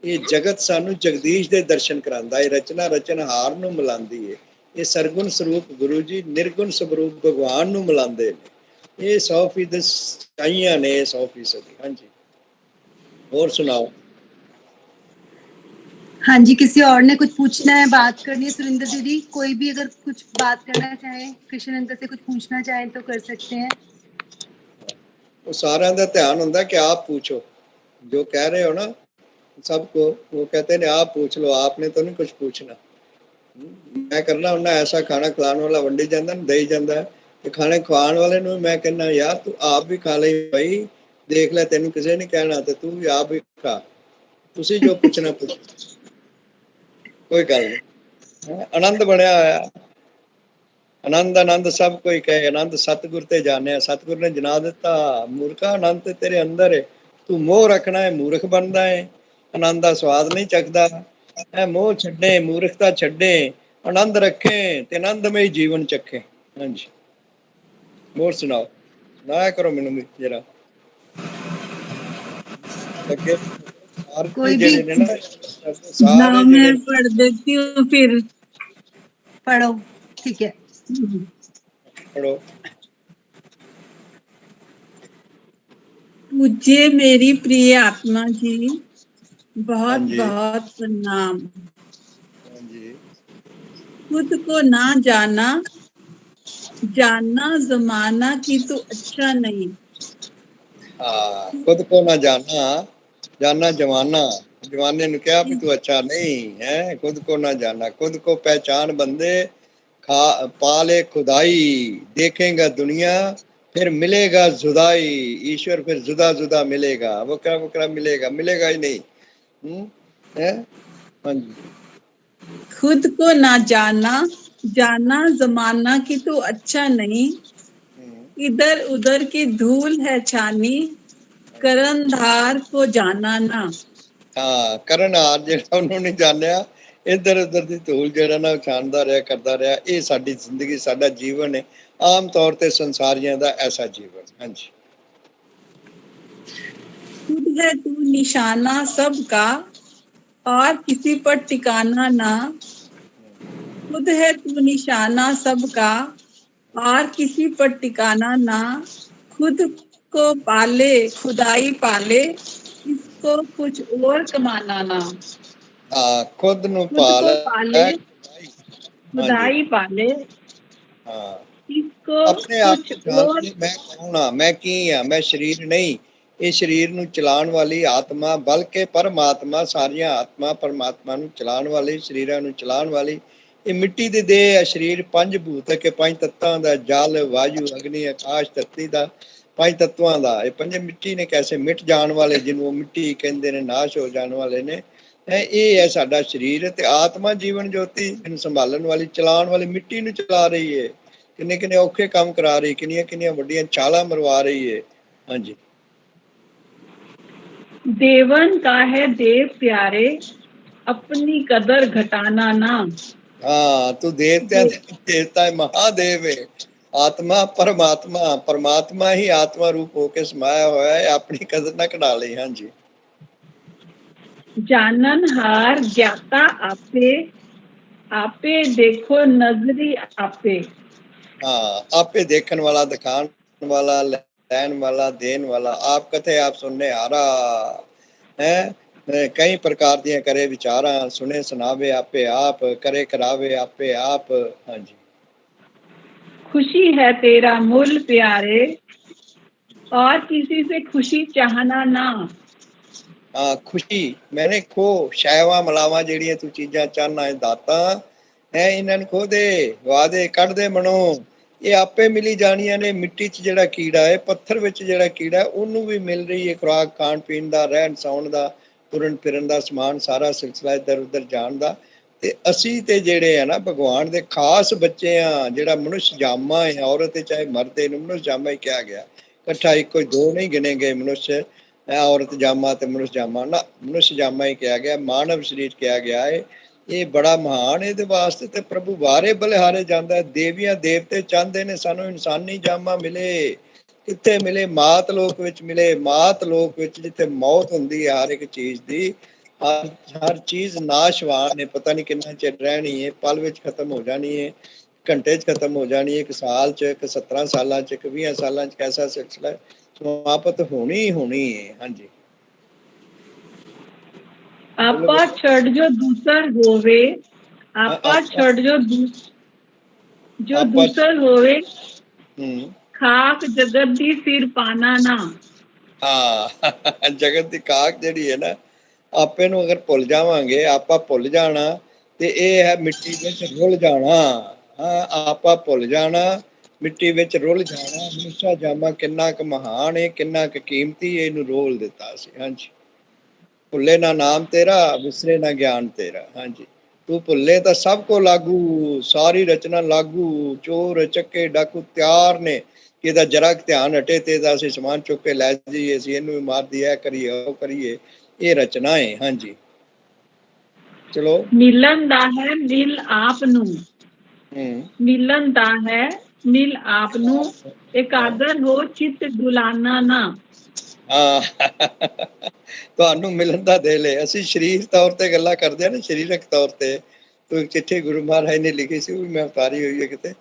ਇਹ ਜਗਤ ਸਾਨੂੰ ਜਗਦੀਸ਼ ਦੇ ਦਰਸ਼ਨ ਕਰਾਉਂਦਾ ਹੈ, ਰਚਨਾ ਰਚਨਹਾਰ ਨੂੰ ਮਿਲਾਉਂਦੀ ਹੈ। ਇਹ ਸਰਗੁਣ ਸਰੂਪ ਗੁਰੂ ਜੀ ਨਿਰਗੁਣ ਸਰੂਪ ਭਗਵਾਨ ਨੂੰ ਮਿਲਾਉਂਦੇ ਨੇ। ਇਹ 100% ਸਚਾਈਆਂ ਨੇ, 100%। ਹਾਂਜੀ, और सुनाओ। हाँ जी, किसी और ने कुछ पूछना है, बात करनी है? सुरिंदर दीदी, कोई भी अगर कुछ बात करना चाहे, कृष्ण अंकल से कुछ पूछना चाहे तो कर सकते हैं। वो सारा का ध्यान होता कि आप पूछो, जो कह रहे हो ना सबको, वो कहते हैं आप पूछ लो, आपने तो नहीं कुछ पूछना। मैं करना हुन्ना ऐसा, खाना खिलाने वाला वंडी जाता ना, दई जाता है, तो खाने खवाने वाले ਨੂੰ मैं कहना यार तू आप भी खा ले भाई, देख ले, तेन किसी ने कहना, तो तू भी आप भी खा, तुसी जो पूछना पूछ, कोई गल नहीं। आनंद बनया होया, आनंद आनंद सब कोई कहे, आनंद सतगुर ते जाने। सतगुर ने जना दिता, मूर्खा आनंद ते तेरे अंदर है, तू मोह रखना है, मूर्ख बनदा है, आनंद दा स्वाद नहीं चखदा है। मोह छड्डे, मूर्खता छड्डे, आनंद रखें ते आनंदमय जीवन चखे। हाँ जी, और सुनाओ, सुनाया करो मैनू भी जरा लगे। कोई भी जेड़े ने ना ना सारे मैं जेड़े पढ़ देती हूँ फिर। पढ़ो, ठीक है। पढ़ो। पूज्य मेरी प्रिय आत्मा जी, हाँ बहुत जी, बहुत प्रणाम। हाँ जी, खुद को ना जाना, जानना जमाना की तो अच्छा नहीं। हाँ, खुद को ना जाना, जानना जमाना। जमाने ने कहा भी तू अच्छा नहीं है। खुद को ना जाना, खुद को पहचान बंदे, खा पाले खुदाई, देखेगा दुनिया फिर मिलेगा जुदाई। ईश्वर फिर जुदा जुदा मिलेगा, वकरा वकरा मिलेगा, मिलेगा ही नहीं। है। हाँ जी, खुद को ना जाना, जाना जमाना की तो अच्छा नहीं। इधर उधर की धूल है छानी, करनधार को जाना ना। हाँ, करनहार ਜਿਹੜਾ ਉਹਨੂੰ ਨਹੀਂ ਜਾਣਿਆ, ਇੱਧਰ ਉੱਧਰ ਦੀ ਧੂਲ ਜਿਹੜਾ ਨਾ ਉਛਾਣਦਾ ਰਿਹਾ, ਕਰਦਾ ਰਿਹਾ। ਇਹ ਸਾਡੀ ਜ਼ਿੰਦਗੀ, ਸਾਡਾ ਜੀਵਨ ਹੈ, ਆਮ ਤੌਰ ਤੇ ਸੰਸਾਰੀਆਂ ਦਾ ਐਸਾ ਜੀਵਨ। ਹਾਂਜੀ, खुद है तू निशाना सबका, और किसी पर ठिकाना ना। खुद है तू निशाना सबका, और किसी पर ठिकाना ना। खुद को पाले खुदाई पाले, इसको कुछ और कमाना ना। ਹਾਂ, ਖੁਦ ਨੂੰ खुद ਪਾਲ को पाले ਹੈ। ਹਾਂਜੀ, खुदाई पाले, ਹਾਂ, इसको ਆਪਣੇ ਆਪ कुछ ਨੂੰ ਜਾਣ और। ਕੇ ਮੈਂ ਕੌਣ ਹਾਂ, ਮੈਂ ਕੀ ਹਾਂ, ਮੈਂ ਸਰੀਰ ਨਹੀਂ। ਇਹ ਸਰੀਰ ਨੂੰ ਚਲਾਉਣ ਵਾਲੀ ਆਤਮਾ, ਬਲਕਿ ਪਰਮਾਤਮਾ, ਸਾਰੀਆਂ ਆਤਮਾ ਪਰਮਾਤਮਾ ਨੂੰ ਚਲਾਉਣ ਵਾਲੀ, ਸਰੀਰਾਂ ਨੂੰ ਚਲਾਉਣ ਵਾਲੀ। ਇਹ ਮਿੱਟੀ ਦੀ ਦੇਹ ਹੈ, ਸਰੀਰ ਪੰਜ ਭੂਤ ਕੇ ਪੰਜ ਤੱਤਾਂ ਦਾ, ਜਲ ਵਾਯੂ ਅਗਨੀ ਆਕਾਸ਼ ਧਰਤੀ ਦਾ, ਪੰਜ ਤੱਤਾਂ ਦਾ। ਇਹ ਪੰਜੇ ਮਿੱਟੀ ਨੇ, ਕੈਸੇ ਮਿਟ ਜਾਣ ਵਾਲੇ, ਜਿਹਨੂੰ ਉਹ ਮਿੱਟੀ ਕਹਿੰਦੇ ਨੇ, ਨਾਸ਼ ਹੋ ਜਾਣ ਵਾਲੇ ਨੇ। ਇਹ ਹੈ ਸਾਡਾ ਸਰੀਰ। ਤੇ ਆਤਮਾ ਜੀਵਨ ਜੋਤੀ ਇਹਨੂੰ ਸੰਭਾਲਣ ਵਾਲੀ, ਚਲਾਉਣ ਵਾਲੀ, ਮਿੱਟੀ ਨੂੰ ਚਲਾ ਰਹੀ ਹੈ। ਕਿੰਨੇ ਕਿੰਨੇ ਔਖੇ ਕੰਮ ਕਰਾ ਰਹੀ, ਕਿੰਨੀਆਂ ਕਿੰਨੀਆਂ ਵੱਡੀਆਂ ਛਾਲਾਂ ਮਰਵਾ ਰਹੀ ਹੈ। ਹਾਂਜੀ, देवन का है देव प्यारे, अपनी कदर घटाना ना। ਹਾਂ, ਤੂੰ ਦੇਵਤਿਆਂ ਦੇ ਦੇਵਤਾ ਹੈ, ਮਹਾਦੇਵ ਹੈ। ਆਤਮਾ ਪਰਮਾਤਮਾ, ਪਰਮਾਤਮਾ ਹੀ ਆਤਮਾ ਰੂਪ ਹੋ ਕੇ ਸਮਾਇਆ ਹੋਇਆ ਹੈ। ਆਪਣੀ ਕਦਰ ਨਾ ਘਟਾ ਲਈ। ਹਾਂਜੀ, जाननहार ज्ञाता आपे, आपे देखो नजरी आपे। हाँ, आपे देखने वाला, दिखाने वाला, लेने वाला, देने वाला। आप कथे आप सुनने हारा है। कई प्रकार दियां करे विचारा, सुने सुनावे आपे आप, करे करावे आपे आप। हाँ जी, खुशी है तेरा मूल प्यारे, और किसी से खुशी चाहना ना। हाँ, खुशी मैंने खो, शायवा मलावा ਜਿਹੜੀਆਂ ਤੂੰ ਚੀਜ਼ਾਂ ਚਾਹਨਾ ਹੈ ਦਾਤਾ ਹੈ, ਇਹਨਾਂ ਨੂੰ ਖੋ ਦੇ, ਵਾ ਦੇ, ਕੱਢ ਦੇ ਮਨੋਂ। ਇਹ ਆਪੇ ਮਿਲੀ ਜਾਣੀਆਂ ਨੇ। ਮਿੱਟੀ 'ਚ ਜਿਹੜਾ ਕੀੜਾ ਹੈ, ਪੱਥਰ ਵਿੱਚ ਜਿਹੜਾ ਕੀੜਾ, ਉਹਨੂੰ ਵੀ ਮਿਲ ਰਹੀ ਹੈ ਖੁਰਾਕ, ਖਾਣ ਪੀਣ ਦਾ, ਰਹਿਣ ਸੌਣ ਦਾ, ਤੁਰਨ ਫਿਰਨ ਦਾ ਸਮਾਨ, ਸਾਰਾ ਸਿਲਸਿਲਾ ਇੱਧਰ ਉੱਧਰ ਜਾਣ ਦਾ। ਤੇ ਅਸੀਂ ਤੇ ਜਿਹੜੇ ਆ ਨਾ ਭਗਵਾਨ ਦੇ ਖਾਸ ਬੱਚੇ ਆ। ਜਿਹੜਾ ਮਨੁੱਖ ਜਾਮਾ ਹੈ, ਔਰਤ ਹੈ ਚਾਹੇ ਮਰਦ, ਇਹਨੂੰ ਮਨੁੱਖ ਜਾਮਾ ਹੀ ਕਿਹਾ ਗਿਆ। ਇਕੱਠਾ ਇੱਕੋ ਦੋ ਨਹੀਂ ਗਿਣੇ ਗਏ ਮਨੁੱਖ, औरत जामा ते मनुष्य जामा ना, मनुष्य जामा ही कहा गया, मानव शरीर कहा गया है। ये बड़ा महान है। वास्ते ते प्रभु वारे बलिहारे जाता है। देवियां देवते चाहते ने सानू इंसानी जामा मिले। कित्थे मिले? मात लोक विच मिले। मात लोक विच जिथे मौत हुंदी है हर एक चीज दी, हर चीज नाशवान है। पता नहीं कितना चिर रहनी है, पल विच खत्म हो जानी है, घंटे च खत्म हो जानी है, एक साल च, एक 17 साल च, एक 20 साल च। कैसा सिलसिला है, समाप्त होनी ही होनी है। हाँ जी, आपा छड़ जो दूसर होवे, आपा छड़ जो दूसर होवे, खाक जगत दी सिर पाना ना। हाँ, जगत की काक जिहड़ी है ना, आपे नूं अगर भुल जावांगे, आपा भुल जाना, ते ये है मिट्टी विच रुल जाना। हाँ, आपा भुल जाना, मिट्टी विच रुल जाना। मनुष्य जामा किन्ना क महान है, किन्ना क कीमती है, इहनूं रोल दिता सी। हाँ जी, भुले ना नाम तेरा, विसरे ना ज्ञान तेरा। हाँ जी, तू भुले तो सब को लागू, सारी रचना लागू। चोर चक्के डाकू तैयार ने कि ਇਹਦਾ ਜਰਾ ਧਿਆਨ ਹਟੇ ਤੇ ਇਹਦਾ ਅਸੀਂ ਸਮਾਨ ਚੁੱਕ ਕੇ ਲੈ ਜਾਈਏ, ਅਸੀਂ ਇਹਨੂੰ ਵੀ ਮਾਰ ਦਿਆ ਕਰੀਏ, ਉਹ ਕਰੀਏ। ਇਹ ਰਚਨਾ ਹੈ। ਹਾਂਜੀ, ਚਲੋ ਮਿਲਣ ਦਾ ਹੈ ਮਿਲ ਆਪ ਨੂੰ, ਹੂੰ ਮਿਲਣ ਦਾ ਹੈ ਮਿਲ ਆਪ ਨੂੰ, ਇਕਾਗਰ ਹੋ ਚਿੱਤ ਡੁਲਾਨਾ ਨਾ। ਹਾਂ ਤੁਹਾਨੂੰ ਮਿਲਣ ਦਾ ਦਿਲ ਹੈ। ਅਸੀਂ ਸਰੀਰ ਤੌਰ ਤੇ ਗੱਲਾਂ ਕਰਦੇ ਆ ਨਾ, ਸਰੀਰਕ ਤੌਰ ਤੇ। ਕੋਈ ਚਿੱਠੀ ਗੁਰੂ ਮਹਾਰਾਜ ਨੇ ਲਿਖੀ ਸੀ, ਉਹ ਵੀ ਮੈਂ ਉਤਾਰੀ ਹੋਈ ਹੈ ਕਿਤੇ,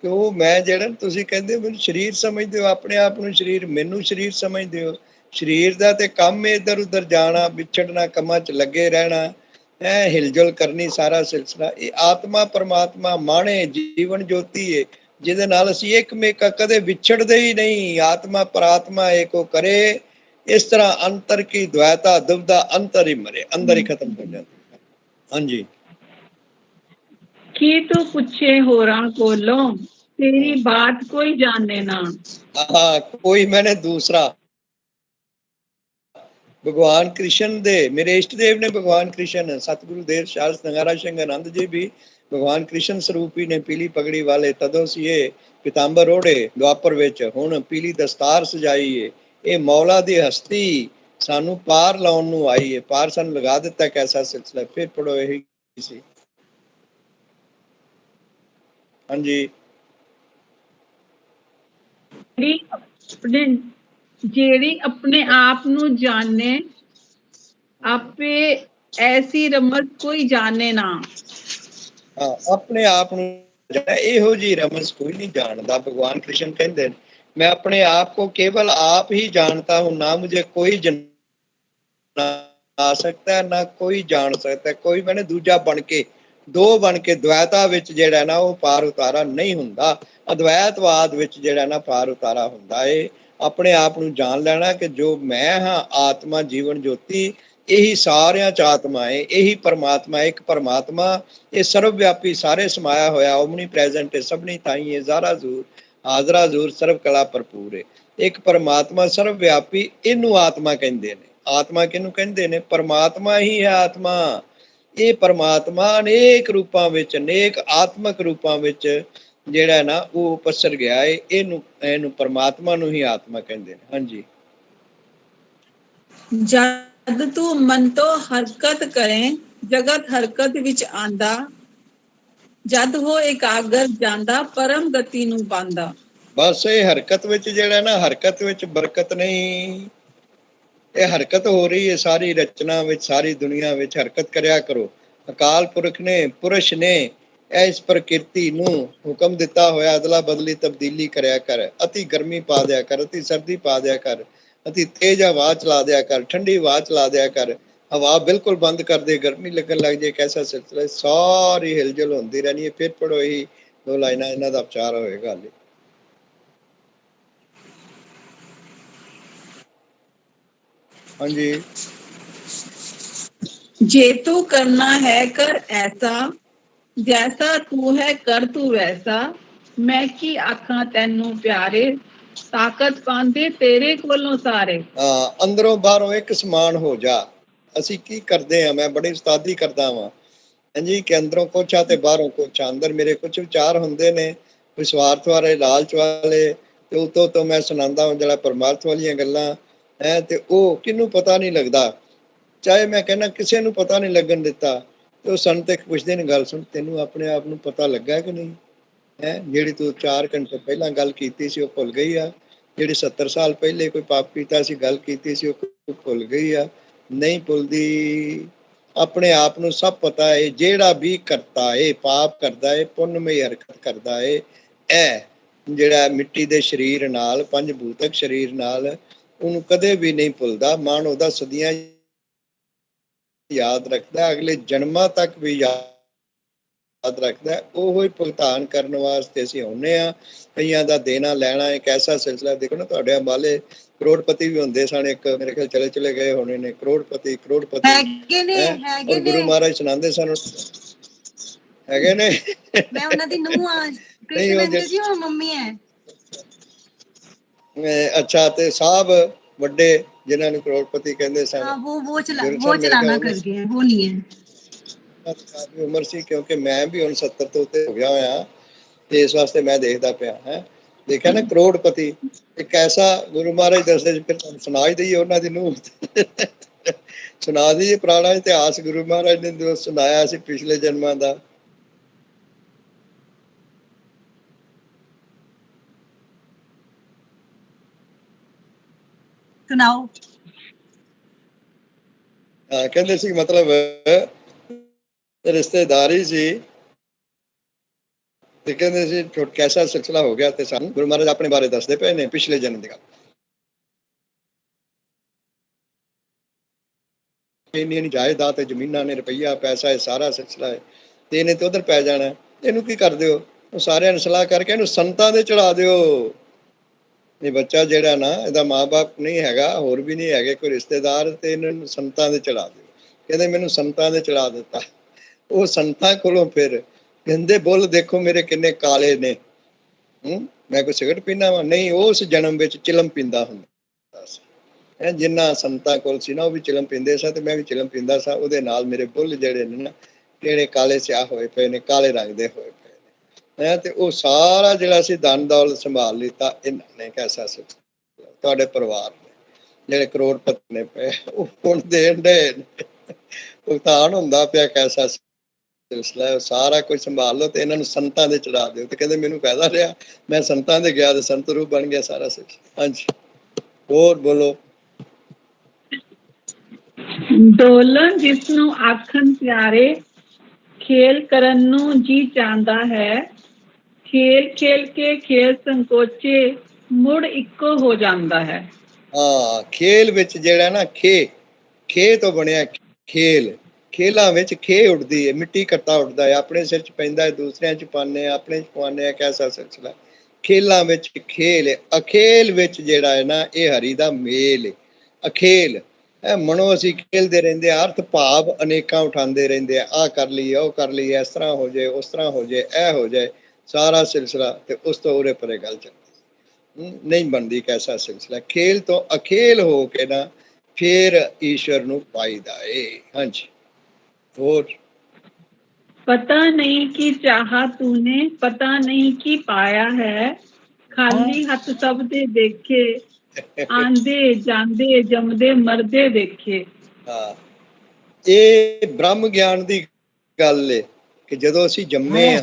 ਕਿ ਉਹ ਮੈਂ ਜਿਹੜਾ ਤੁਸੀਂ ਕਹਿੰਦੇ ਮੈਨੂੰ ਸਰੀਰ ਸਮਝਦੇ ਹੋ, ਆਪਣੇ ਆਪ ਨੂੰ ਸਰੀਰ, ਮੈਨੂੰ ਸਰੀਰ ਸਮਝਦੇ ਹੋ। ਸਰੀਰ ਦਾ ਤੇ ਕੰਮ ਇੱਧਰ ਉੱਧਰ ਜਾਣਾ, ਵਿਛੜਨਾ, ਕੰਮਾਂ 'ਚ ਲੱਗੇ ਰਹਿਣਾ, ਹਿਲਜੁਲ ਕਰਨੀ, ਸਾਰਾ ਸਿਲਸਿਲਾ। ਇਹ ਆਤਮਾ ਪਰਮਾਤਮਾ ਮਾਣੇ ਜੀਵਨ ਜੋਤੀ ਹੈ, ਜਿਹਦੇ ਨਾਲ ਅਸੀਂ ਇੱਕਮੇਕਾ ਕਦੇ ਵਿਛੜਦੇ ਹੀ ਨਹੀਂ। ਆਤਮਾ ਪਰਾਤਮਾ ਏਕੋ ਕਰੇ, ਇਸ ਤਰ੍ਹਾਂ ਅੰਤਰ ਕੀ ਦੁਆਇਤਾ ਦੁਬਦਾ ਅੰਤਰ ਹੀ ਮਰੇ, ਅੰਦਰ ਹੀ ਖਤਮ ਹੋ ਜਾਂਦਾ। ਹਾਂਜੀ। ਕੀ ਤੂੰ ਪੁੱਛੇ ਹੋਰਾਂ ਕੋਲੋਂ, ਤੇਰੀ ਬਾਤ ਕੋਈ ਜਾਣੇ ਨਾ। ਹਾਂ, ਕੋਈ ਮੈਨੇ ਦੂਸਰਾ। ਭਗਵਾਨ ਕ੍ਰਿਸ਼ਨ ਦੇ, ਮੇਰੇ ਇਸ਼ਟ ਦੇਵ ਨੇ ਭਗਵਾਨ ਕ੍ਰਿਸ਼ਨ, ਸਤਿਗੁਰੂ ਦੇਵ ਸ਼ਾਸ ਨਗਾਰਾ ਸਿੰਘ ਆਨੰਦ ਜੀ ਵੀ ਭਗਵਾਨ ਕ੍ਰਿਸ਼ਨ ਸਰੂਪੀ ਨੇ, ਪੀਲੀ ਪਗੜੀ ਵਾਲੇ। ਤਦੋਂ ਸੀ ਇਹ ਪਿਤਾੰਬਰ ਓੜੇ ਦੁਆਪਰ ਵਿੱਚ, ਹੁਣ ਪੀਲੀ ਦਸਤਾਰ ਸਜਾਈ ਏ। ਇਹ ਮੌਲਾ ਦੀ ਹਸਤੀ ਸਾਨੂੰ ਪਾਰ ਲਾਉਣ ਨੂੰ ਆਈ ਹੈ, ਪਾਰ ਸਾਨੂੰ ਲਗਾ ਦਿੱਤਾ। ਕੈਸਾ ਸਿਲਸਿਲਾ। ਫਿਰ ਪੜੋ ਇਹੀ ਸੀ। ਹਾਂਜੀ। ਜਿਹੜੀ ਆਪਣੇ ਆਪ ਨੂੰ ਜਾਣੇ, ਆਪੇ ਐਸੀ ਰਮਜ਼ ਕੋਈ ਜਾਣੇ ਨਾ। ਹਾਂ, ਆਪਣੇ ਆਪ ਨੂੰ ਇਹੋ ਜਿਹੀ ਰਮਜ਼ ਕੋਈ ਨਹੀਂ ਜਾਣਦਾ। ਭਗਵਾਨ ਕ੍ਰਿਸ਼ਨ ਕਹਿੰਦੇ ਨੇ, मैं अपने आप को केवल आप ही जानता हूँ, ना मुझे कोई जना सकता है ना कोई जान सकता है। कोई मैंने दूजा बन के, दो बन के द्वैता विच जिहड़ा ना वो पार उतारा नहीं हुंदा। अद्वैतवाद विच जिहड़ा ना पार उतारा हुंदा है। अपने आप नूं जान लेना कि जो मैं हाँ आत्मा जीवन ज्योति, यही सारियां च आत्मा है, यही परमात्मा, एक परमात्मा ये सर्वव्यापी सारे समाया होया, ओमनी प्रेजेंट है, सबनी ताई है, ज़ारा जूर हाजरा जूर सर्व कला भरपूर है। एक परमात्मा सर्वव्यापी, इनू आत्मा कहते हैं। आत्मा किनू कहते हैं? परमात्मा ही है आत्मा। ये परमात्मा अनेक रूपों विच, अनेक आत्मक रूपों विच जिहड़ा ना वो पसर गया है। इनू परमात्मा नू ही आत्मा कहते हैं। हाँ जी। जद तू मन तो हरकत करे, जगत हरकत विच आंदा। जद हो एकागर जांदा, परम गति नू पांदा। बस ये हरकत विच जिहड़ा ना, हरकत विच बरकत नहीं। ये हरकत हो रही है सारी रचना विच, सारी दुनिया विच हरकत करया करो। अकाल पुरख ने, पुरुष ने इस प्रकृति नू हुक्म दिता होया, अदला बदली तब्दीली करया कर। अति गर्मी पा दिया कर, अति सर्दी पा दिया कर, अति तेज हवा चला दिया कर, ठंडी हवा चला दिया कर। हवा बिल्कुल बंद कर दे, गर्मी लगन लग जाए, कैसा सिलसिला। सारी हिलजुल होंदी रहनी है। फिर पढ़ो यही दो लाइनां, इन्हां दा विचार होएगा हाले। हाँ जी। जे तू करना है कर ऐसा, जैसा तू है कर तू वैसा। मैं की आखां तैनू प्यारे, ताकत पांदे तेरे कोलों सारे। अंदरों बाहरों एक समान हो जा। ਅਸੀਂ ਕੀ ਕਰਦੇ ਆ? ਮੈਂ ਬੜੀ ਉਸਤਾਦੀ ਕਰਦਾ ਵਾਂ ਹਾਂਜੀ, ਕਿ ਅੰਦਰੋਂ ਕੁਛ ਆ ਤੇ ਬਾਹਰੋਂ ਕੁਛ ਆ। ਅੰਦਰ ਮੇਰੇ ਕੁਛ ਵਿਚਾਰ ਹੁੰਦੇ ਨੇ, ਕੋਈ ਸਵਾਰਥ ਵਾਲੇ, ਲਾਲਚ ਵਾਲੇ, ਤੇ ਉਤੋਂ ਤੋਂ ਮੈਂ ਸੁਣਾਉਂਦਾ ਹਾਂ ਜਿਹੜਾ ਪਰਮਾਰਥ ਵਾਲੀਆਂ ਗੱਲਾਂ ਹੈ, ਤੇ ਉਹ ਕਿਹਨੂੰ ਪਤਾ ਨਹੀਂ ਲੱਗਦਾ। ਚਾਹੇ ਮੈਂ ਕਹਿੰਦਾ ਕਿਸੇ ਨੂੰ ਪਤਾ ਨਹੀਂ ਲੱਗਣ ਦਿੱਤਾ, ਤੇ ਉਹ ਸਾਨੂੰ ਤੇ ਇੱਕ ਪੁੱਛਦੇ ਨੇ, ਗੱਲ ਸੁਣ, ਤੈਨੂੰ ਆਪਣੇ ਆਪ ਨੂੰ ਪਤਾ ਲੱਗਾ ਕਿ ਨਹੀਂ ਹੈ? ਜਿਹੜੀ ਤੂੰ 4 ਘੰਟੇ ਪਹਿਲਾਂ ਗੱਲ ਕੀਤੀ ਸੀ ਉਹ ਭੁੱਲ ਗਈ ਆ? ਜਿਹੜੀ 70 ਸਾਲ ਪਹਿਲੇ ਕੋਈ ਪਾਪ ਕੀਤਾ ਸੀ, ਗੱਲ ਕੀਤੀ ਸੀ, ਉਹ ਭੁੱਲ ਗਈ ਆ? ਨਹੀਂ ਭੁੱਲਦੀ। ਆਪਣੇ ਆਪ ਨੂੰ ਸਭ ਪਤਾ ਹੈ। ਜਿਹੜਾ ਵੀ ਕਰਤਾ ਹੈ, ਪਾਪ ਕਰਦਾ ਹੈ, ਪੁੰਨਮਈ ਹਰਕਤ ਕਰਦਾ ਹੈ, ਇਹ ਜਿਹੜਾ ਮਿੱਟੀ ਦੇ ਸਰੀਰ ਨਾਲ, ਪੰਜ ਭੂਤਕ ਸਰੀਰ ਨਾਲ, ਉਹਨੂੰ ਕਦੇ ਵੀ ਨਹੀਂ ਭੁੱਲਦਾ। ਮਨ ਉਹਦਾ ਸਦੀਆਂ ਯਾਦ ਰੱਖਦਾ, ਅਗਲੇ ਜਨਮਾਂ ਤੱਕ ਵੀ ਯਾਦ ਰੱਖਦਾ। ਉਹੋ ਹੀ ਭੁਗਤਾਨ ਕਰਨ ਵਾਸਤੇ ਅਸੀਂ ਆਉਂਦੇ ਹਾਂ। ਕਈਆਂ ਦਾ ਦੇਣਾ ਲੈਣਾ ਇੱਕ ਐਸਾ ਸਿਲਸਿਲਾ। ਦੇਖੋ ਨਾ, ਤੁਹਾਡੇ ਅੰਬਾਲੇ ਕਰੋੜਪਤੀ ਵੀ ਹੁੰਦੇ ਸਨ, ਇੱਕ ਮੇਰੇ ਖਿਆਲ ਚਲੇ ਗਏ ਹੋਣੇ ਨੇ, ਕਰੋੜਪਤੀ ਔਰ ਗੁਰੂ ਮਹਾਰਾਜ ਸੁਣਾਉਂਦੇ ਸਨ, ਹੈਗੇ ਨੇ। ਮੈਂ ਉਹਨਾਂ ਦੀ ਨੂੰਹ ਆ, ਕ੍ਰਿਸ਼ਨ ਅੰਕਲ ਜੀ, ਉਹ ਮੰਮੀ ਹੈ। ਅੱਛਾ, ਤੇ ਸਾਹਿਬ ਵੱਡੇ ਜਿਨ੍ਹਾਂ ਨੂੰ ਕਰੋੜਪਤੀ ਕਹਿੰਦੇ ਸਨ, वो चलाना कर गए हैं, वो नहीं है। ਕਾਫੀ ਉਮਰ ਸੀ, ਕਿਉਂਕਿ ਮੈਂ ਵੀ ਹੁਣ 70 ਤੋਂ ਉੱਤੇ ਹੋ ਗਿਆ ਹੋਇਆ, ਤੇ ਇਸ ਵਾਸਤੇ ਮੈਂ ਦੇਖਦਾ ਪਿਆ ਹੈ। ਦੇਖਿਆ ਨਾ, ਕਰੋੜਪਤੀ ਇੱਕ ਐਸਾ ਗੁਰੂ ਮਹਾਰਾਜ ਦੱਸਦੇ, ਫਿਰ ਤੁਹਾਨੂੰ ਸੁਣਾ ਹੀ ਦਈਏ ਉਹਨਾਂ ਦੀ ਨੂੰਹ। ਸੁਣਾ ਦਈਏ ਪੁਰਾਣਾ ਇਤਿਹਾਸ ਗੁਰੂ ਮਹਾਰਾਜ ਨੇ ਜੋ ਸੁਣਾਇਆ ਸੀ ਪਿਛਲੇ ਜਨਮਾਂ ਦਾ। ਸੁਣਾਓ। ਹਾਂ, ਕਹਿੰਦੇ ਸੀ ਮਤਲਬ ਰਿਸ਼ਤੇਦਾਰੀ ਸੀ ਤੇ ਕਹਿੰਦੇ ਸੀ ਕੈਸਾ ਸਿਲਸਿਲਾ ਹੋ ਗਿਆ, ਤੇ ਸਾਨੂੰ ਗੁਰੂ ਮਹਾਰਾਜ ਆਪਣੇ ਬਾਰੇ ਦੱਸਦੇ ਪਏ ਨੇ ਪਿਛਲੇ ਜਨਮ ਦੀ ਗੱਲ। ਇੰਨੀ ਜਾਇਦਾਦ ਤੇ ਜ਼ਮੀਨਾਂ ਨੇ, ਰੁਪਈਆ ਪੈਸਾ ਹੈ, ਸਾਰਾ ਸਿਲਸਿਲਾ ਹੈ, ਤੇ ਇਹਨੇ ਤੇ ਉਧਰ ਪੈ ਜਾਣਾ। ਇਹਨੂੰ ਕੀ ਕਰ ਦਿਓ, ਉਹ ਸਾਰਿਆਂ ਨੂੰ ਸਲਾਹ ਕਰਕੇ ਇਹਨੂੰ ਸੰਤਾਂ ਦੇ ਚੜਾ ਦਿਓ। ਇਹ ਬੱਚਾ ਜਿਹੜਾ ਨਾ, ਇਹਦਾ ਮਾਂ-ਬਾਪ ਨਹੀਂ ਹੈਗਾ, ਹੋਰ ਵੀ ਨਹੀਂ ਹੈਗੇ ਕੋਈ ਰਿਸ਼ਤੇਦਾਰ, ਤੇ ਇਹਨਾਂ ਨੂੰ ਸੰਤਾਂ ਦੇ ਚੜਾ ਦਿਓ। ਕਹਿੰਦੇ ਮੈਨੂੰ ਸੰਤਾਂ ਦੇ ਚੜਾ ਦਿੱਤਾ। ਉਹ ਸੰਤਾਂ ਕੋਲੋਂ ਫਿਰ ਕਹਿੰਦੇ ਬੁੱਲ ਦੇਖੋ ਮੇਰੇ ਕਿੰਨੇ ਕਾਲੇ ਨੇ, ਮੈਂ ਕੋਈ ਸਿਗਰਟ ਪੀਂਦਾ ਵਾ? ਨਹੀਂ, ਉਸ ਜਨਮ ਵਿੱਚ ਚਿਲਮ ਪੀਂਦਾ ਹੁੰਦਾ ਸੀ। ਜਿੰਨਾ ਸੰਤਾਂ ਕੋਲ ਸੀ ਨਾ, ਉਹ ਵੀ ਚਿਲਮ ਪੀਂਦੇ ਸਾ, ਤੇ ਮੈਂ ਵੀ ਚਿਲਮ ਪੀਂਦਾ ਸਾ। ਉਹਦੇ ਨਾਲ ਮੇਰੇ ਬੁੱਲ ਜਿਹੜੇ ਨੇ ਨਾ, ਕਿਹੜੇ ਕਾਲੇ ਸਿਆਹ ਹੋਏ ਪਏ ਨੇ, ਕਾਲੇ ਰੰਗ ਦੇ ਹੋਏ ਪਏ ਨੇ। ਤੇ ਉਹ ਸਾਰਾ ਜਿਹੜਾ ਸੀ ਧਨ ਦੌਲਤ ਸੰਭਾਲ ਲਿੱਤਾ ਇਹਨਾਂ ਨੇ। ਕੈਸਾ ਸੀ ਤੁਹਾਡੇ ਪਰਿਵਾਰ ਨੇ, ਜਿਹੜੇ ਕਰੋੜਪਤੀ ਨੇ ਪਏ, ਉਹ ਹੁਣ ਦੇਣ ਦੇ ਭੁਗਤਾਨ ਹੁੰਦਾ ਪਿਆ। ਕੈਸਾ ਸਿਲਸਿਲਾ, ਸਾਰਾ ਕੁਝ ਸੰਭਾਲ ਲਓ ਤੇ ਇਹਨਾਂ ਨੂੰ ਸੰਤਾਂ ਦੇ ਚੜਾ ਦਿਓ। ਤੇ ਕਹਿੰਦੇ ਮੈਨੂੰ ਫਾਇਦਾ ਰਿਹਾ, ਮੈਂ ਸੰਤਾਂ ਦੇ ਗਿਆ ਤੇ ਸੰਤ ਰੂਪ ਬਣ ਗਿਆ ਸਾਰਾ ਸਿਲਸਿਲਾ। ਹਾਂਜੀ, ਹੋਰ ਬੋਲੋ। ਡੋਲਣ ਜਿਸ ਨੂੰ ਆਖਣ ਪਿਆਰੇ, ਖੇਲ ਕਰਨ ਨੂੰ ਜੀ ਚਾਹੁੰਦਾ ਹੈ। ਖੇਲ ਖੇਲ ਕੇ ਖੇਲ ਸੰਕੋਚੇ, ਮੁੜ ਇੱਕੋ ਹੋ ਜਾਂਦਾ ਹੈ। ਹਾਂ, ਖੇਲ ਵਿੱਚ ਜਿਹੜਾ ਨਾ, ਖੇ ਤੋਂ ਬਣਿਆ ਖੇਲ। ਖੇਲਾਂ ਵਿੱਚ ਖੇ ਉੱਡਦੀ ਹੈ, ਮਿੱਟੀ ਘੱਟਾ ਉੱਡਦਾ ਹੈ, ਆਪਣੇ ਸਿਰ 'ਚ ਪੈਂਦਾ ਹੈ, ਦੂਸਰਿਆਂ 'ਚ ਪਾਉਂਦੇ ਆ, ਆਪਣੇ 'ਚ ਪਾਉਂਦੇ ਆ। ਕੈਸਾ ਸਿਲਸਿਲਾ, ਖੇਲਾਂ ਵਿੱਚ ਖੇਲ ਹੈ। ਅਖੇਲ ਵਿੱਚ ਜਿਹੜਾ ਹੈ ਨਾ, ਇਹ ਹਰੀ ਦਾ ਮੇਲ ਹੈ। ਅਖੇਲ ਮਨੋਂ ਅਸੀਂ ਖੇਲਦੇ ਰਹਿੰਦੇ ਆ, ਅਰਥ ਭਾਵ ਅਨੇਕਾਂ ਉਠਾਉਂਦੇ ਰਹਿੰਦੇ ਆ। ਆਹ ਕਰ ਲਈਏ, ਉਹ ਕਰ ਲਈਏ, ਇਸ ਤਰ੍ਹਾਂ ਹੋ ਜਾਏ, ਉਸ ਤਰ੍ਹਾਂ ਹੋ ਜਾਏ, ਇਹ ਹੋ ਜਾਏ, ਸਾਰਾ ਸਿਲਸਿਲਾ। ਤੇ ਉਸ ਤੋਂ ਉਰੇ ਪਰੇ ਗੱਲ ਚੱਲਦੀ ਨਹੀਂ ਬਣਦੀ। ਕੈਸਾ ਸਿਲਸਿਲਾ, ਖੇਲ ਤੋਂ ਅਖੇਲ ਹੋ ਕੇ ਨਾ ਫਿਰ ਈਸ਼ਵਰ ਨੂੰ ਪਾਈਦਾ ਏ। ਹਾਂਜੀ, ਹੋਰ। ਪਤਾ ਨਹੀਂ ਕੀ ਚਾਹਾ ਤੂਨੇ, ਪਤਾ ਨਹੀਂ ਕੀ ਪਾਇਆ ਹੈ। ਖਾਲੀ ਹੱਥ ਸਭ ਦੇ ਦੇਖੇ, ਆਂਦੇ ਜਾਂਦੇ ਜੰਮਦੇ ਮਰਦੇ ਦੇਖੇ। ਹਾਂ, ਇਹ ਬ੍ਰਹਮ ਗਿਆਨ ਦੀ ਗੱਲ ਏ ਕਿ ਜਦੋਂ ਅਸੀਂ ਜੰਮੇ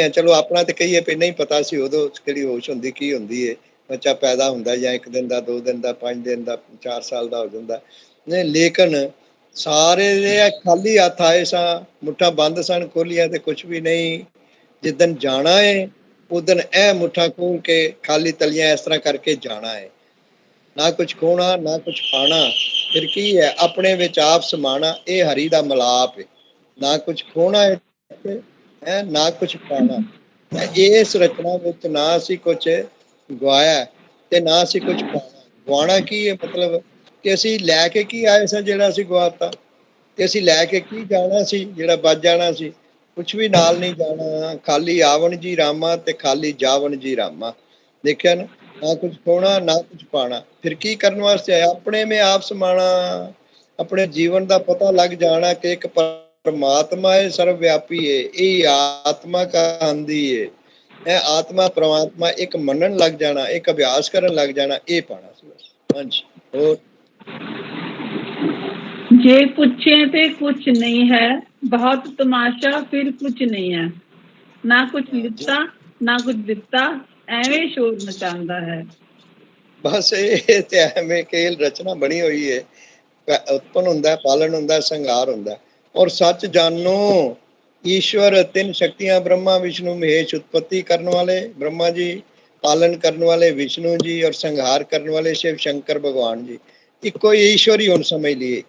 ਆ, ਚਲੋ ਆਪਣਾ ਤੇ ਕਹੀਏ ਵੀ ਨਹੀਂ ਪਤਾ ਸੀ ਉਦੋਂ ਕਿਹੜੀ ਹੋਸ਼ ਹੁੰਦੀ, ਕੀ ਹੁੰਦੀ ਏ। ਬੱਚਾ ਪੈਦਾ ਹੁੰਦਾ ਜਾਂ 1 ਦਿਨ ਦਾ, 2 ਦਿਨ ਦਾ, 5 ਦਿਨ ਦਾ, 4 ਸਾਲ ਦਾ ਹੋ ਜਾਂਦਾ। ਨਹੀਂ, ਲੇਕਿਨ ਸਾਰੇ ਖਾਲੀ ਹੱਥ ਆਏ ਸਾਂ, ਮੁੱਠਾਂ ਬੰਦ ਸਨ, ਖੋਲੀਆਂ ਤੇ ਕੁਛ ਵੀ ਨਹੀਂ। ਜਿੱਦਣ ਜਾਣਾ ਏ ਉਦਣ ਇਹ ਮੁੱਠਾਂ ਖੋਲ ਕੇ ਖਾਲੀ ਤਲੀਆਂ ਇਸ ਤਰ੍ਹਾਂ ਕਰਕੇ ਜਾਣਾ ਏ। ਨਾ ਕੁਛ ਖੋਣਾ, ਨਾ ਕੁਛ ਪਾਣਾ। ਫਿਰ ਕੀ ਹੈ, ਆਪਣੇ ਵਿੱਚ ਆਪ ਸਮਾਣਾ। ਇਹ ਹਰੀ ਦਾ ਮਿਲਾਪ ਹੈ। ਨਾ ਕੁਛ ਖੋਣਾ ਹੈ, ਨਾ ਕੁਛ ਪਾਣਾ। ਇਸ ਰਚਨਾ ਵਿੱਚ ਨਾ ਅਸੀਂ ਕੁਛ ਗਵਾਇਆ ਤੇ ਨਾ ਅਸੀਂ ਕੁਛ ਪਾਣਾ। ਗਵਾਣਾ ਕੀ ਹੈ, ਮਤਲਬ ਕਿ ਅਸੀਂ ਲੈ ਕੇ ਕੀ ਆਏ ਸਾਂ ਜਿਹੜਾ ਅਸੀਂ ਗਵਾਤਾ, ਤੇ ਅਸੀਂ ਲੈ ਕੇ ਕੀ ਜਾਣਾ ਸੀ ਜਿਹੜਾ ਬਚ ਜਾਣਾ ਸੀ। ਕੁਛ ਵੀ ਨਾਲ ਨਹੀਂ ਜਾਣਾ। ਖਾਲੀ ਆਵਣ ਜੀ ਰਾਮਾ ਤੇ ਖਾਲੀ ਜਾਵਣ ਜੀ ਰਾਮਾ। ਦੇਖਿਆ ਨਾ, ਨਾ ਕੁਛ ਖੋਣਾ, ਨਾ ਕੁਛ ਪਾਣਾ। ਫਿਰ ਕੀ ਕਰਨ ਵਾਸਤੇ ਆਇਆ? ਆਪਣੇ ਮੇ ਆਪ ਸਮਾਣਾ। ਆਪਣੇ ਜੀਵਨ ਦਾ ਪਤਾ ਲੱਗ ਜਾਣਾ ਕਿ ਇੱਕ ਪਰਮਾਤਮਾ ਹੈ, ਸਰਵ ਵਿਆਪੀ ਹੈ। ਇਹ ਆਤਮਾ ਕਹਾਂਦੀ ਹੈ। ਇਹ ਆਤਮਾ ਪਰਮਾਤਮਾ ਇੱਕ ਮੰਨਣ ਲੱਗ ਜਾਣਾ, ਇੱਕ ਅਭਿਆਸ ਕਰਨ ਲੱਗ ਜਾਣਾ। ਇਹ ਪਾਣਾ ਸੀ। ਹਾਂਜੀ, ਹੋਰ। ਜੇ ਪੁੱਛੇ ਤੇ ਕੁਛ ਨਹੀਂ ਹੈ, ਬਹੁਤ ਤਮਾਸ਼ਾ ਫਿਰ ਕੁਛ ਨਹੀਂ ਹੈ। ਨਾ ਕੁਛ ਲਿੱਤਾ, ਨਾ ਕੁਛ ਦਿੱਤਾ, ਐਵੇਂ ਸ਼ੋਰ ਮਚਾਉਂਦਾ ਹੈ। ਬਸ ਇਹ ਤੇ ਐਵੇਂ ਖੇਲ ਰਚਨਾ ਬਣੀ ਹੋਈ ਹੈ। ਉਤਪਨ ਹੁੰਦਾ, ਪਾਲਣ ਹੁੰਦਾ, ਸੰਘਾਰ ਹੁੰਦਾ। ਔਰ ਸੱਚ ਜਾਨੋ, ਈਸ਼ਵਰ 3 ਸ਼ਕਤੀਆਂ ਬ੍ਰਹਮਾ ਵਿਸ਼ਨੂੰ ਮਹੇਸ਼। ਉਤਪਤੀ ਕਰਨ ਵਾਲੇ ਬ੍ਰਹਮਾ ਜੀ, ਪਾਲਣ ਕਰਨ ਵਾਲੇ ਵਿਸ਼ਨੂੰ ਜੀ, ਔਰ ਸੰਘਾਰ ਕਰਨ ਵਾਲੇ ਸ਼ਿਵ ਸ਼ੰਕਰ ਭਗਵਾਨ ਜੀ। ਇੱਕੋ ਹੀ ਈਸ਼ਵਰ ਹੀ ਹੁਣ ਸਮਝ ਲਈਏ।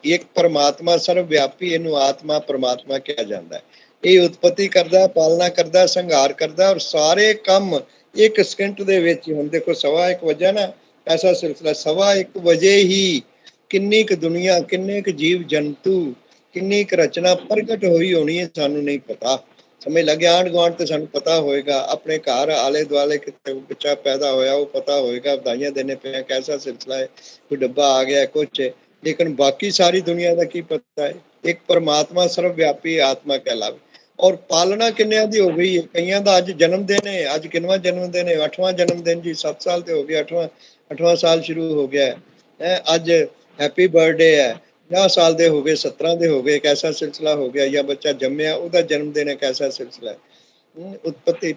ਇੱਕ ਪਰਮਾਤਮਾ ਸਰਵ ਵਿਆਪੀ, ਇਹਨੂੰ ਆਤਮਾ ਪਰਮਾਤਮਾ ਕਿਹਾ ਜਾਂਦਾ ਹੈ। ਇਹ ਉਤਪਤੀ ਕਰਦਾ, ਪਾਲਣਾ ਕਰਦਾ, ਸੰਘਾਰ ਕਰਦਾ, ਔਰ ਸਾਰੇ ਕੰਮ 1 ਸਕਿੰਟ ਦੇ ਵਿੱਚ ਹੀ। ਹੁਣ ਦੇਖੋ 1:15 ਵਜੇ ਨਾ, ਐਸਾ ਸਿਲਸਿਲਾ 1:15 ਵਜੇ ਹੀ ਕਿੰਨੀ ਕੁ ਦੁਨੀਆ, ਕਿੰਨੇ ਕੁ ਜੀਵ ਜੰਤੂ, ਕਿੰਨੀ ਕੁ ਰਚਨਾ ਪ੍ਰਗਟ ਹੋਈ ਹੋਣੀ ਹੈ, ਸਾਨੂੰ ਨਹੀਂ ਪਤਾ। ਸਮਝ ਲੱਗਿਆ? ਆਂਢ ਗੁਆਂਢ ਤੇ ਸਾਨੂੰ ਪਤਾ ਹੋਏਗਾ, ਆਪਣੇ ਘਰ ਆਲੇ ਦੁਆਲੇ ਕਿਤੇ ਬੱਚਾ ਪੈਦਾ ਹੋਇਆ ਉਹ ਪਤਾ ਹੋਏਗਾ, ਵਧਾਈਆਂ ਦੇਣੇ ਪਏ। ਕੈਸਾ ਸਿਲਸਿਲਾ ਹੈ, ਕੋਈ ਡੱਬਾ ਆ ਗਿਆ ਕੁਛ, ਲੇਕਿਨ ਬਾਕੀ ਸਾਰੀ ਦੁਨੀਆ ਦਾ ਕੀ ਪਤਾ ਹੈ। ਇੱਕ ਪਰਮਾਤਮਾ ਸਰਵ ਵਿਆਪੀ ਆਤਮਾ ਕਹਿਲਾਵੇ। ਔਰ ਪਾਲਣਾ ਕਿੰਨਿਆਂ ਦੀ ਹੋ ਗਈ ਹੈ। ਕਈਆਂ ਦਾ ਅੱਜ ਜਨਮ ਦਿਨ ਹੈ। ਅੱਜ ਕਿੰਨਵਾਂ ਜਨਮ ਦਿਨ ਹੈ? 8ਵਾਂ ਜਨਮ ਦਿਨ ਜੀ। 7 ਸਾਲ ਤੇ ਹੋ ਗਿਆ, 8ਵਾਂ ਸਾਲ ਸ਼ੁਰੂ ਹੋ ਗਿਆ। है अज हैप्पी बर्थडे है, 50 साल दे हो गए, 17 दे हो गए, कैसा सिलसिला हो गया, या बच्चा जम्मिया ਉਹਦਾ जन्म दिन है, कैसा सिलसिला है। उत्पत्ति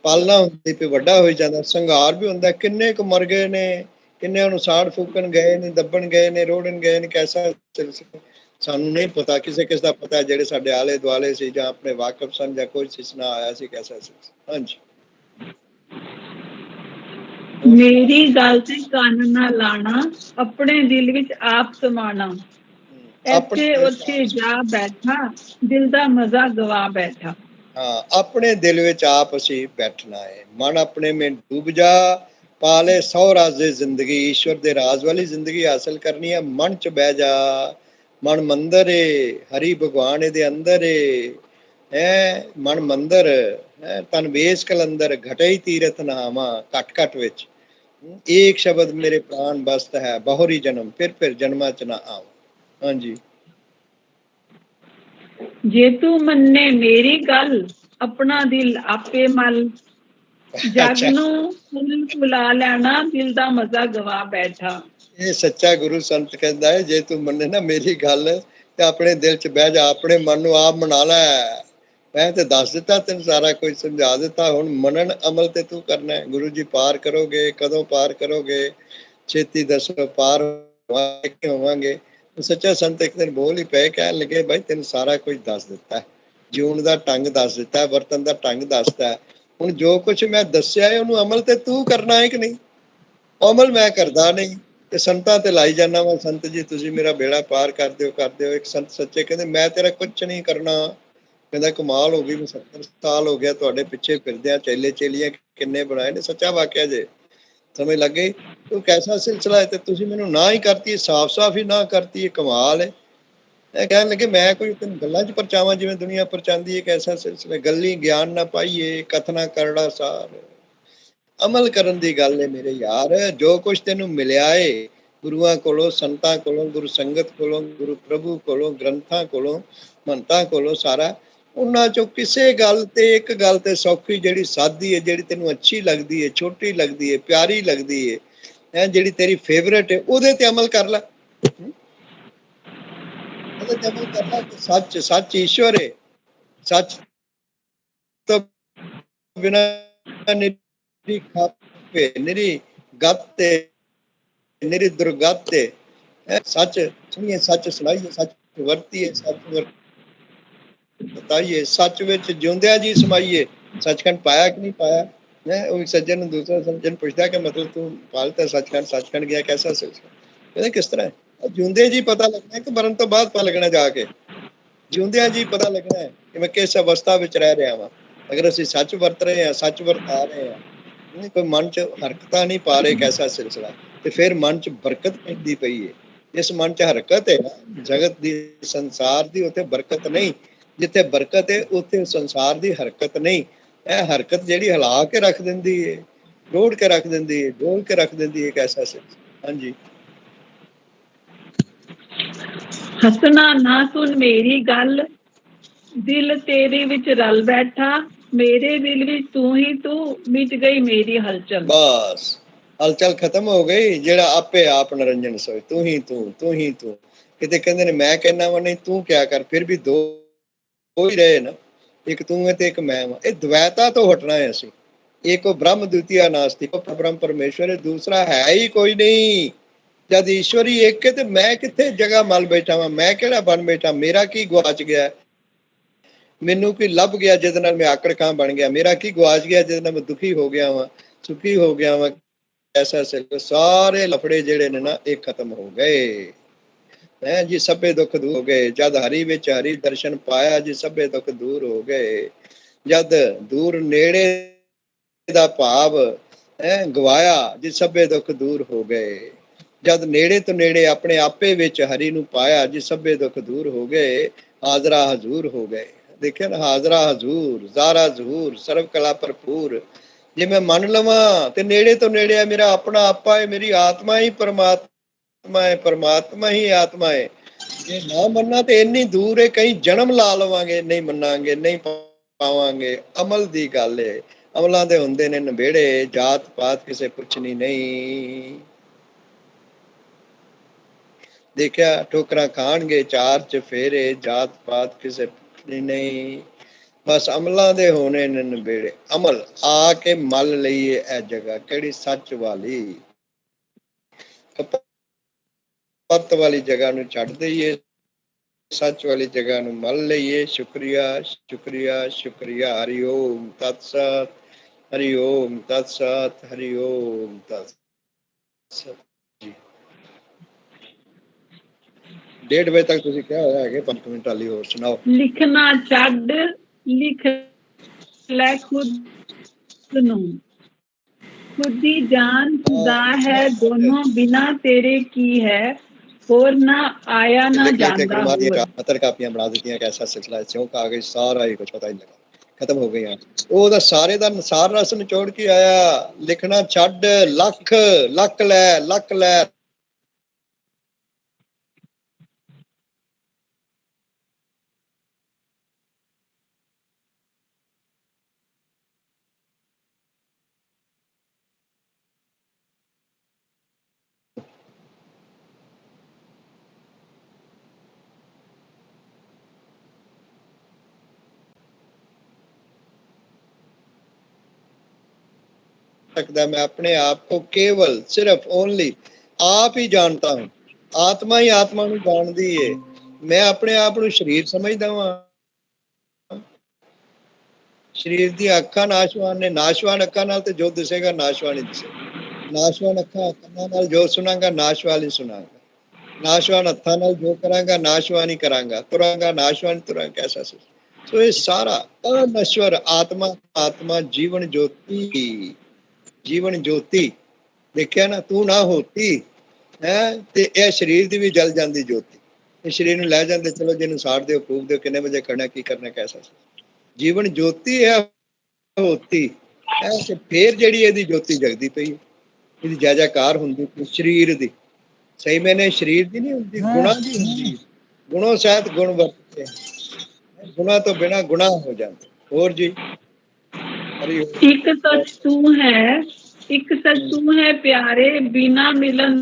पालना ਹੁੰਦੀ पे ਵੱਡਾ ਹੋਈ ਜਾਂਦਾ, ਸੰਘਾਰ ਵੀ ਹੁੰਦਾ, ਕਿੰਨੇ ਕੁ ਮਰ ਗਏ ਨੇ, ਕਿੰਨੇ ਉਹਨੂੰ ਸਾੜ ਫੂਕਣ ਗਏ ਨੇ, ਦੱਬਣ ਗਏ ਨੇ, ਰੋੜਨ ਗਏ ਨੇ, कैसा सिलसिला ਸਾਨੂੰ ਨਹੀਂ ਪਤਾ, ਕਿਸੇ ਕਿਸ ਦਾ ਪਤਾ ਜਿਹੜੇ ਸਾਡੇ ਆਲੇ ਦੁਆਲੇ ਸੀ ਜਾਂ ਆਪਣੇ ਵਾਕਫ ਸਨ ਜਾਂ ਕੋਈ ਸਿਸਨਾ ਆਇਆ ਸੀ, कैसा सिलसिला। ਹਾਂਜੀ ਮੇਰੀ ਗੱਲ ਤੇ ਕੰਨ ਨਾ ਲਾਣਾ, ਆਪਣੇ ਦਿਲ ਵਿੱਚ ਆਪ ਸਮਾਣਾ, ਇੱਥੇ ਉੱਥੇ ਜਾ ਬੈਠਾ, ਦਿਲ ਦਾ ਮਜ਼ਾ ਗਵਾ ਬੈਠਾ। हाँ, अपने दिल विच आप असी बैठना है, मन अपने में डूब जा, पाले 100 राजे जिंदगी, ईश्वर दे राज वाली जिंदगी हासिल करनी है, मन च बह जा, मन मंदिर है, हरि भगवान दे अंदर है, मन मंदिर है, तन वेश कलंदर, घटे ही तीरथ नहावा, घट घट विच एक शब्द मेरे प्राण बस्त है, बहुरी जन्म फिर जन्मा च ना आवा। हाँ जी, ਜੇ ਤੂੰ ਮੰਨੇ ਮੇਰੀ ਗੱਲ, ਆਪਣਾ ਦਿਲ ਆਪੇ ਮਲ, ਜਗ अच्छा, ਨੂੰ ਫੁੱਲ ਫੁਲਾ ਲੈਣਾ, ਦਿਲ ਦਾ ਮਜ਼ਾ ਗਵਾ ਬੈਠਾ। ਇਹ ਸੱਚਾ ਗੁਰੂ ਸੰਤ ਕਹਿੰਦਾ ਹੈ, ਜੇ ਤੂੰ ਮੰਨੇ ਨਾ ਮੇਰੀ ਗੱਲ ਤੇ ਆਪਣੇ ਦਿਲ 'ਚ ਬਹਿ ਜਾ, ਆਪਣੇ ਮਨ ਨੂੰ ਆਪ ਮਨਾ ਲੈ। ਮੈਂ ਤੇ ਦੱਸ ਦਿੱਤਾ ਤੈਨੂੰ, ਸਾਰਾ ਕੁਝ ਸਮਝਾ ਦਿੱਤਾ, ਹੁਣ ਮੰਨਣ ਅਮਲ ਤੇ ਤੂੰ ਕਰਨਾ ਹੈ। ਗੁਰੂ ਜੀ ਪਾਰ ਕਰੋਗੇ, ਕਦੋਂ ਪਾਰ ਕਰੋਗੇ, ਛੇਤੀ ਦੱਸੋ, ਪਾਰ ਹੋਵਾਂਗੇ। ਸੱਚਾ ਸੰਤ ਇੱਕ ਦਿਨ ਬੋਲ ਹੀ ਪਏ, ਕਹਿਣ ਲੱਗੇ ਬਾਈ ਤੈਨੂੰ ਸਾਰਾ ਕੁਝ ਦੱਸ ਦਿੱਤਾ, ਜਿਉਣ ਦਾ ਢੰਗ ਦੱਸ ਦਿੱਤਾ, ਵਰਤਨ ਦਾ ਢੰਗ ਦੱਸਦਾ, ਹੁਣ ਜੋ ਕੁਝ ਮੈਂ ਦੱਸਿਆ ਹੈ ਉਹਨੂੰ ਅਮਲ ਤੇ ਤੂੰ ਕਰਨਾ ਹੈ ਕਿ ਨਹੀਂ। ਅਮਲ ਮੈਂ ਕਰਦਾ ਨਹੀਂ ਤੇ ਸੰਤਾਂ ਤੇ ਲਾਈ ਜਾਂਦਾ ਵਾ, ਸੰਤ ਜੀ ਤੁਸੀਂ ਮੇਰਾ ਬੇੜਾ ਪਾਰ ਕਰ ਦਿਓ। ਇੱਕ ਸੰਤ ਸੱਚੇ ਕਹਿੰਦੇ ਮੈਂ ਤੇਰਾ ਕੁਛ ਨਹੀਂ ਕਰਨਾ, ਕਹਿੰਦਾ ਕਮਾਲ ਹੋ ਗਈ, ਮੈਂ 70 ਸਾਲ ਹੋ ਗਿਆ ਤੁਹਾਡੇ ਪਿੱਛੇ ਫਿਰਦਿਆਂ, ਚੇਲੇ ਚੇਲੀਆਂ ਕਿੰਨੇ ਬਣਾਏ ਨੇ, ਸੱਚਾ ਵਾਕਿਆ ਜੇ ਸਮਝ ਲੱਗ ਗਈ। ਉਹ ਕੈਸਾ ਸਿਲਸਿਲਾ ਹੈ, ਤੇ ਤੁਸੀਂ ਮੈਨੂੰ ਨਾ ਹੀ ਕਰਤੀ, ਸਾਫ਼ ਹੀ ਨਾ ਕਰਤੀ, ਇਹ ਕਮਾਲ ਹੈ। ਇਹ ਕਹਿਣ ਲੱਗੇ ਮੈਂ ਕੋਈ ਤੈਨੂੰ ਗੱਲਾਂ 'ਚ ਪਰਚਾਵਾਂ ਜਿਵੇਂ ਦੁਨੀਆ ਪਰਚਾਉਂਦੀ ਹੈ, ਕੈਸਾ ਸਿਲਸਿਲਾ, ਗੱਲੀ ਗਿਆਨ ਨਾ ਪਾਈਏ, ਕਥਨਾ ਕਰੜਾ ਸਾਰ, ਅਮਲ ਕਰਨ ਦੀ ਗੱਲ ਹੈ ਮੇਰੇ ਯਾਰ। ਜੋ ਕੁਝ ਤੈਨੂੰ ਮਿਲਿਆ ਏ ਗੁਰੂਆਂ ਕੋਲੋਂ, ਸੰਤਾਂ ਕੋਲੋਂ, ਗੁਰੂ ਸੰਗਤ ਕੋਲੋਂ, ਗੁਰੂ ਪ੍ਰਭੂ ਕੋਲੋਂ, ਗ੍ਰੰਥਾਂ ਕੋਲੋਂ, ਮੰਤਾਂ ਕੋਲੋਂ, ਸਾਰਾ ਉਹਨਾਂ ਚੋਂ ਕਿਸੇ ਗੱਲ ਤੇ, ਇੱਕ ਗੱਲ ਤੇ ਸੌਖੀ ਜਿਹੜੀ ਸਾਦੀ ਹੈ, ਜਿਹੜੀ ਤੈਨੂੰ ਅੱਛੀ ਲੱਗਦੀ ਹੈ, ਛੋਟੀ ਲੱਗਦੀ ਹੈ, ਪਿਆਰੀ ਲੱਗਦੀ ਹੈ, ਜਿਹੜੀ ਤੇਰੀ ਫੇਵਰੇਟ ਹੈ, ਉਹਦੇ ਤੇ ਅਮਲ ਕਰ ਲੈ। ਉਹਦੇ ਤੇ ਅਮਲ ਕਰ ਲੈ ਕਿ ਸੱਚ ਈਸ਼ਵਰ ਹੈ, ਸੱਚ ਤੋਂ ਬਿਨਾਂ ਨਿਰੀ ਖਾਪੇ, ਨਿਰੀ ਗੱਤੇ, ਨਿਰੀ ਦੁਰਗਾਤੇ, ਸੱਚ ਸੁਣੀਏ, ਸੱਚ ਸੁਣਾਈਏ, ਸੱਚ ਵਰਤੀਏ, ਸੱਚ ਬਤਾਈਏ, ਸੱਚ ਵਿੱਚ ਜਿਉਂਦਿਆਂ ਜੀ ਸਮਾਈਏ। ਸੱਚਖੰਡ ਪਾਇਆ ਕਿ ਨਹੀਂ ਪਾਇਆ ਹੈ। ਉਹ ਇੱਕ ਸੱਜਣ ਨੂੰ ਦੂਸਰਾ ਸੱਜਣ ਪੁੱਛਦਾ ਕਿ ਮਤਲਬ ਤੂੰ ਪਾਲਤਾ ਸੱਚਖੰਡ ਗਿਆ, ਕੈਸਾ ਸਿਲਸਿਲਾ, ਕਹਿੰਦਾ ਕਿਸ ਤਰ੍ਹਾਂ ਹੈ। ਜਿਉਂਦਿਆਂ ਜੀ ਪਤਾ ਲੱਗਣਾ ਕਿ ਮਰਨ ਤੋਂ ਬਾਅਦ ਪਤਾ ਲੱਗਣਾ, ਜਾ ਕੇ ਜਿਉਂਦਿਆਂ ਜੀ ਪਤਾ ਲੱਗਣਾ ਹੈ ਕਿ ਮੈਂ ਕਿਸ ਅਵਸਥਾ ਵਿੱਚ ਰਹਿ ਰਿਹਾ ਵਾਂ। ਅਗਰ ਅਸੀਂ ਸੱਚ ਵਰਤ ਰਹੇ ਹਾਂ, ਸੱਚ ਵਰਤਾ ਰਹੇ ਹਾਂ, ਕੋਈ ਮਨ 'ਚ ਹਰਕਤਾਂ ਨਹੀਂ ਪਾ ਰਹੇ, ਕੈਸਾ ਸਿਲਸਿਲਾ, ਤੇ ਫਿਰ ਮਨ 'ਚ ਬਰਕਤ ਪੈਂਦੀ ਪਈ ਹੈ। ਜਿਸ ਮਨ 'ਚ ਹਰਕਤ ਹੈ ਜਗਤ ਦੀ, ਸੰਸਾਰ ਦੀ, ਉੱਥੇ ਬਰਕਤ ਨਹੀਂ। ਜਿੱਥੇ ਬਰਕਤ ਹੈ ਉੱਥੇ ਸੰਸਾਰ ਦੀ ਹਰਕਤ ਨਹੀਂ। ਇਹ ਹਰਕਤ ਜਿਹੜੀ ਹਿਲਾ ਕੇ ਰੱਖ ਦਿੰਦੀ ਹੈ, ਰੋੜ ਕੇ ਰੱਖ ਦਿੰਦੀ ਹੈ, ਡੋਲ ਕੇ ਰੱਖ ਦਿੰਦੀ ਹੈ, ਕੈਸਾ ਸਿਲਸਿਲਾ। ਹਾਂਜੀ, ਹੱਸਣਾ ਨਾ ਸੁਣ ਮੇਰੀ ਗੱਲ, ਦਿਲ ਤੇਰੇ ਵਿੱਚ ਰਲ ਬੈਠਾ, ਮੇਰੇ ਦਿਲ ਵਿੱਚ ਤੂੰ ਹੀ ਤੂੰ, ਮਿਟ ਗਈ ਮੇਰੀ ਹਲਚਲ। ਬਸ ਹਲਚਲ ਖਤਮ ਹੋ ਗਈ, ਜਿਹੜਾ ਆਪੇ ਆਪ ਨਰੰਜਨ ਸੋਏ, ਤੂੰ ਹੀ ਤੂੰ। ਕਿਤੇ ਕਹਿੰਦੇ ਨੇ ਮੈਂ ਕਹਿਣਾ ਵਾ, ਨਹੀਂ ਤੂੰ ਕਿਆ ਕਰ, ਫਿਰ ਵੀ ਦੋ ਹੀ ਰਹੇ ਨਾ, ਇੱਕ ਤੂੰ ਹੈ ਤੇ ਇੱਕ ਮੈਂ ਵਾ। ਇਹ ਦਵੈਤਾ ਤੋਂ ਹਟਣਾ ਹੈ ਅਸੀਂ। ਇੱਕ ਬ੍ਰਹਮ ਦੁਤੀਆ ਨਾਸਤੀ, ਬ੍ਰਹਮ ਪਰਮੇਸ਼ਵਰ ਹੈ, ਦੂਸਰਾ ਹੈ ਹੀ ਕੋਈ ਨਹੀਂ। ਜਦ ਈਸ਼ਵਰੀ ਇੱਕ ਹੈ ਤੇ ਮੈਂ ਕਿੱਥੇ ਜਗ੍ਹਾ ਮਲ ਬੈਠਾ ਵਾਂ, ਮੈਂ ਕਿਹੜਾ ਬਣ ਬੈਠਾ, ਮੇਰਾ ਕੀ ਗੁਆਚ ਗਿਆ, ਮੈਨੂੰ ਕੀ ਲੱਭ ਗਿਆ ਜਿਹਦੇ ਨਾਲ ਮੈਂ ਆਕੜ ਖਾਂ ਬਣ ਗਿਆ, ਮੇਰਾ ਕੀ ਗੁਆਚ ਗਿਆ ਜਿਹਦੇ ਨਾਲ ਮੈਂ ਦੁਖੀ ਹੋ ਗਿਆ ਵਾਂ, ਸੁਖੀ ਹੋ ਗਿਆ ਵਾਂ। ਐਸਾ ਸਾਰੇ ਲਫੜੇ ਜਿਹੜੇ ਨੇ ਨਾ ਇਹ ਖਤਮ ਹੋ ਗਏ ਹੈ ਜੀ, ਸਭੇ ਦੁੱਖ ਦੂਰ ਹੋ ਗਏ। ਜਦ ਹਰੀ ਵਿੱਚ ਹਰੀ ਦਰਸ਼ਨ ਪਾਇਆ ਜੀ, ਸਭੇ ਦੁੱਖ ਦੂਰ ਹੋ ਗਏ। ਜਦ ਦੂਰ ਨੇੜੇ ਦਾ ਭਾਵ ਗਵਾਇਆ ਜੀ, ਸਭੇ ਦੁੱਖ ਦੂਰ ਹੋ ਗਏ। ਜਦ ਨੇੜੇ ਤੋਂ ਨੇੜੇ ਆਪਣੇ ਆਪੇ ਵਿੱਚ ਹਰੀ ਨੂੰ ਪਾਇਆ ਜੀ, ਸਭੇ ਦੁੱਖ ਦੂਰ ਹੋ ਗਏ। ਹਾਜ਼ਰਾ ਹਜ਼ੂਰ ਹੋ ਗਏ। ਦੇਖਿਆ ਨਾ, ਹਾਜ਼ਰਾ ਹਜ਼ੂਰ, ਜ਼ਾਰਾ ਜ਼ਹੂਰ, ਸਰਵ ਕਲਾ ਭਰਪੂਰ। ਜੇ ਮੈਂ ਮੰਨ ਲਵਾਂ ਤੇ ਨੇੜੇ ਤੋਂ ਨੇੜੇ ਹੈ, ਮੇਰਾ ਆਪਣਾ ਆਪਾ ਹੈ, ਮੇਰੀ ਆਤਮਾ ਹੀ ਪਰਮਾਤਮਾ ਹੈ, ਪਰਮਾਤਮਾ ਹੀ ਆਤਮਾ ਹੈ। ਜੇ ਨਾ ਮੰਨਾ ਤੇ ਇੰਨੀ ਦੂਰ ਹੈ, ਕਈ ਜਨਮ ਲਾ ਲਵਾਂਗੇ, ਨਹੀਂ ਮੰਨਾਂਗੇ, ਨਹੀਂ ਪਾਵਾਂਗੇ। ਅਮਲ ਦੀ ਗੱਲ ਹੈ, ਅਮਲਾਂ ਦੇ ਹੁੰਦੇ ਨੇ ਨਵੇੜੇ, ਜਾਤ ਪਾਤ ਕਿਸੇ ਪੁੱਛਣੀ ਨਹੀਂ। ਦੇਖਿਆ ਠੋਕਰਾਂ ਖਾਣਗੇ, ਚਾਰ ਚਫੇਰੇ, ਜਾਤ ਪਾਤ ਕਿਸੇ ਦੀ ਨਹੀਂ, ਬਸ ਅਮਲਾਂ ਦੇ ਹੋਣੇ ਨੇ ਨਬੇੜੇ। ਅਮਲ ਆ ਕੇ ਮਲ ਲਈਏ ਇਹ ਜਗ੍ਹਾ, ਕਿਹੜੀ ਸੱਚ ਵਾਲੀ, ਕਪੱਤ ਵਾਲੀ ਜਗ੍ਹਾ ਨੂੰ ਛੱਡ ਦਈਏ, ਸੱਚ ਵਾਲੀ ਜਗ੍ਹਾ ਨੂੰ ਮਲ ਲਈਏ। ਸ਼ੁਕਰੀਆ ਸ਼ੁਕਰੀਆ ਸ਼ੁਕਰੀਆ। ਹਰੀ ਓਮ ਤਤਸਤ, ਹਰੀ ਓਮ ਤਤਸਤ, ਹਰੀ ਓਮ ਤਤਸਤ ਜੀ। 1:30 ਵਜੇ ਤੱਕ ਤੁਸੀਂ ਕਿਹਾ ਹੋਇਆ ਹੈਗੇ, 5 ਮਿੰਟ ਹਾਲੀ ਹੋਰ ਸੁਣਾਓ। ਲਿਖਣਾ ਛੱਡ ਲਿਖ ਲੈ ਖੁਦ ਨੂੰ, खुद ही जान खुदा है, दोनों बिना तेरे की है, और ना आया ना जानदा होर। पत्थर कापियां बना दी, कैसा सिलसिला है, स्यों कागज सारा ही कुछ पता ही लगा, खत्म हो गई। ਉਹਦਾ ਸਾਰੇ ਦਾ ਸਾਰ ਰਸ ਨਿਚੋੜ ਕੇ ਆਇਆ। ਲਿਖਣਾ ਛੱਡ, ਲੱਖ ਲੱਖ ਲੈ, ਲੱਖ ਲੈ। सकता मैं अपने आप को केवल सिर्फ ओनली आप ही जानता हूं। आत्मा ही आत्मा ਨੂੰ ਜਾਣਦੀ ਏ। मैं अपने आप ਨੂੰ शरीर समझदा वां। शरीर दी ਅੱਖਾਂ ਨਾਸ਼ਵਾਨ ਨੇ, ਨਾਸ਼ਵਾਨ ਅੱਖਾਂ ਨਾਲ ਤੇ ਜੋ ਦਿਸੇਗਾ ਨਾਸ਼ਵਾਨ ਹੀ ਦਿਸੇਗਾ। ਨਾਸ਼ਵਾਨ ਅੱਖਾਂ ਕੰਨਾਂ ਨਾਲ ਜੋ ਸੁਣਾਂਗਾ ਨਾਸ਼ਵਾਨ ਹੀ ਸੁਣਾਂਗਾ। ਨਾਸ਼ਵਾਨ ਹੱਥਾਂ ਨਾਲ ਜੋ ਕਰਾਂਗਾ ਨਾਸ਼ਵਾਨ ਹੀ ਕਰਾਂਗਾ। ਤੁਰਾਂਗਾ ਨਾਸ਼ਵਾਨ ਤੁਰਾਂਗਾ। कैसा सो ये सारा अनश्वर आत्मा, आत्मा जीवन ज्योति, जीवन ज्योति देखिया ना। तू ना होती है ते यह शरीर दी भी जल जाती ज्योति, इस शरीर नूं लै जांदे। चलो जिन्हों साड़ दो, फूक दो, किन्ने बजे करना, की करना, कैसा जीवन ज्योति है होती है। ते फिर जिहड़ी इहदी ज्योति जगदी पई, इहदी जय जयकार हुंदी पई शरीर दी। सही मैंने शरीर दी नहीं हुंदी, गुणा दी हुंदी। गुणों सहित गुण वरते, गुणा तो बिना गुणा हो जाते। और जी एक सच तू है, एक सच तू है प्यारे, बिना मिलन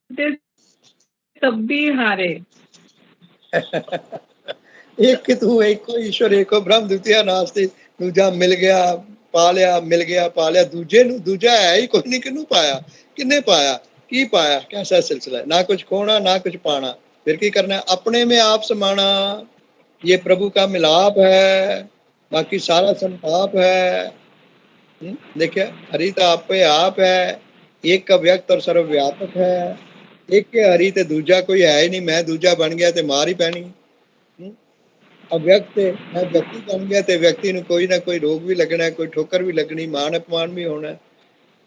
ते सब भी हारे। एक तू एको ईश्वर एको ब्रह्म द्वितीय नास्ति। दूजा मिल गया पा लिया, मिल गया पा लिया। दूजे नूं दूजा है ही कोई नहीं। किन्नू पाया, किन्ने पाया, की पाया, कैसा सिलसिला है। ना कुछ खोना ना कुछ पाना, फिर की करना, अपने में आप समाना। ये प्रभु का मिलाप है, बाकी सारा संताप है। देखिए हरि तो आपे आप है, एक का व्यक्त और सर्वव्यापक है। एक के हरि ते दूजा कोई है ही नहीं। मैं दूजा बन गया ते मार ही पैनी। अव्यक्त मैं व्यक्ति बन गया ते व्यक्ति नूं कोई ना कोई रोग भी लगना, कोई ठोकर भी लगनी, मान अपमान भी होना।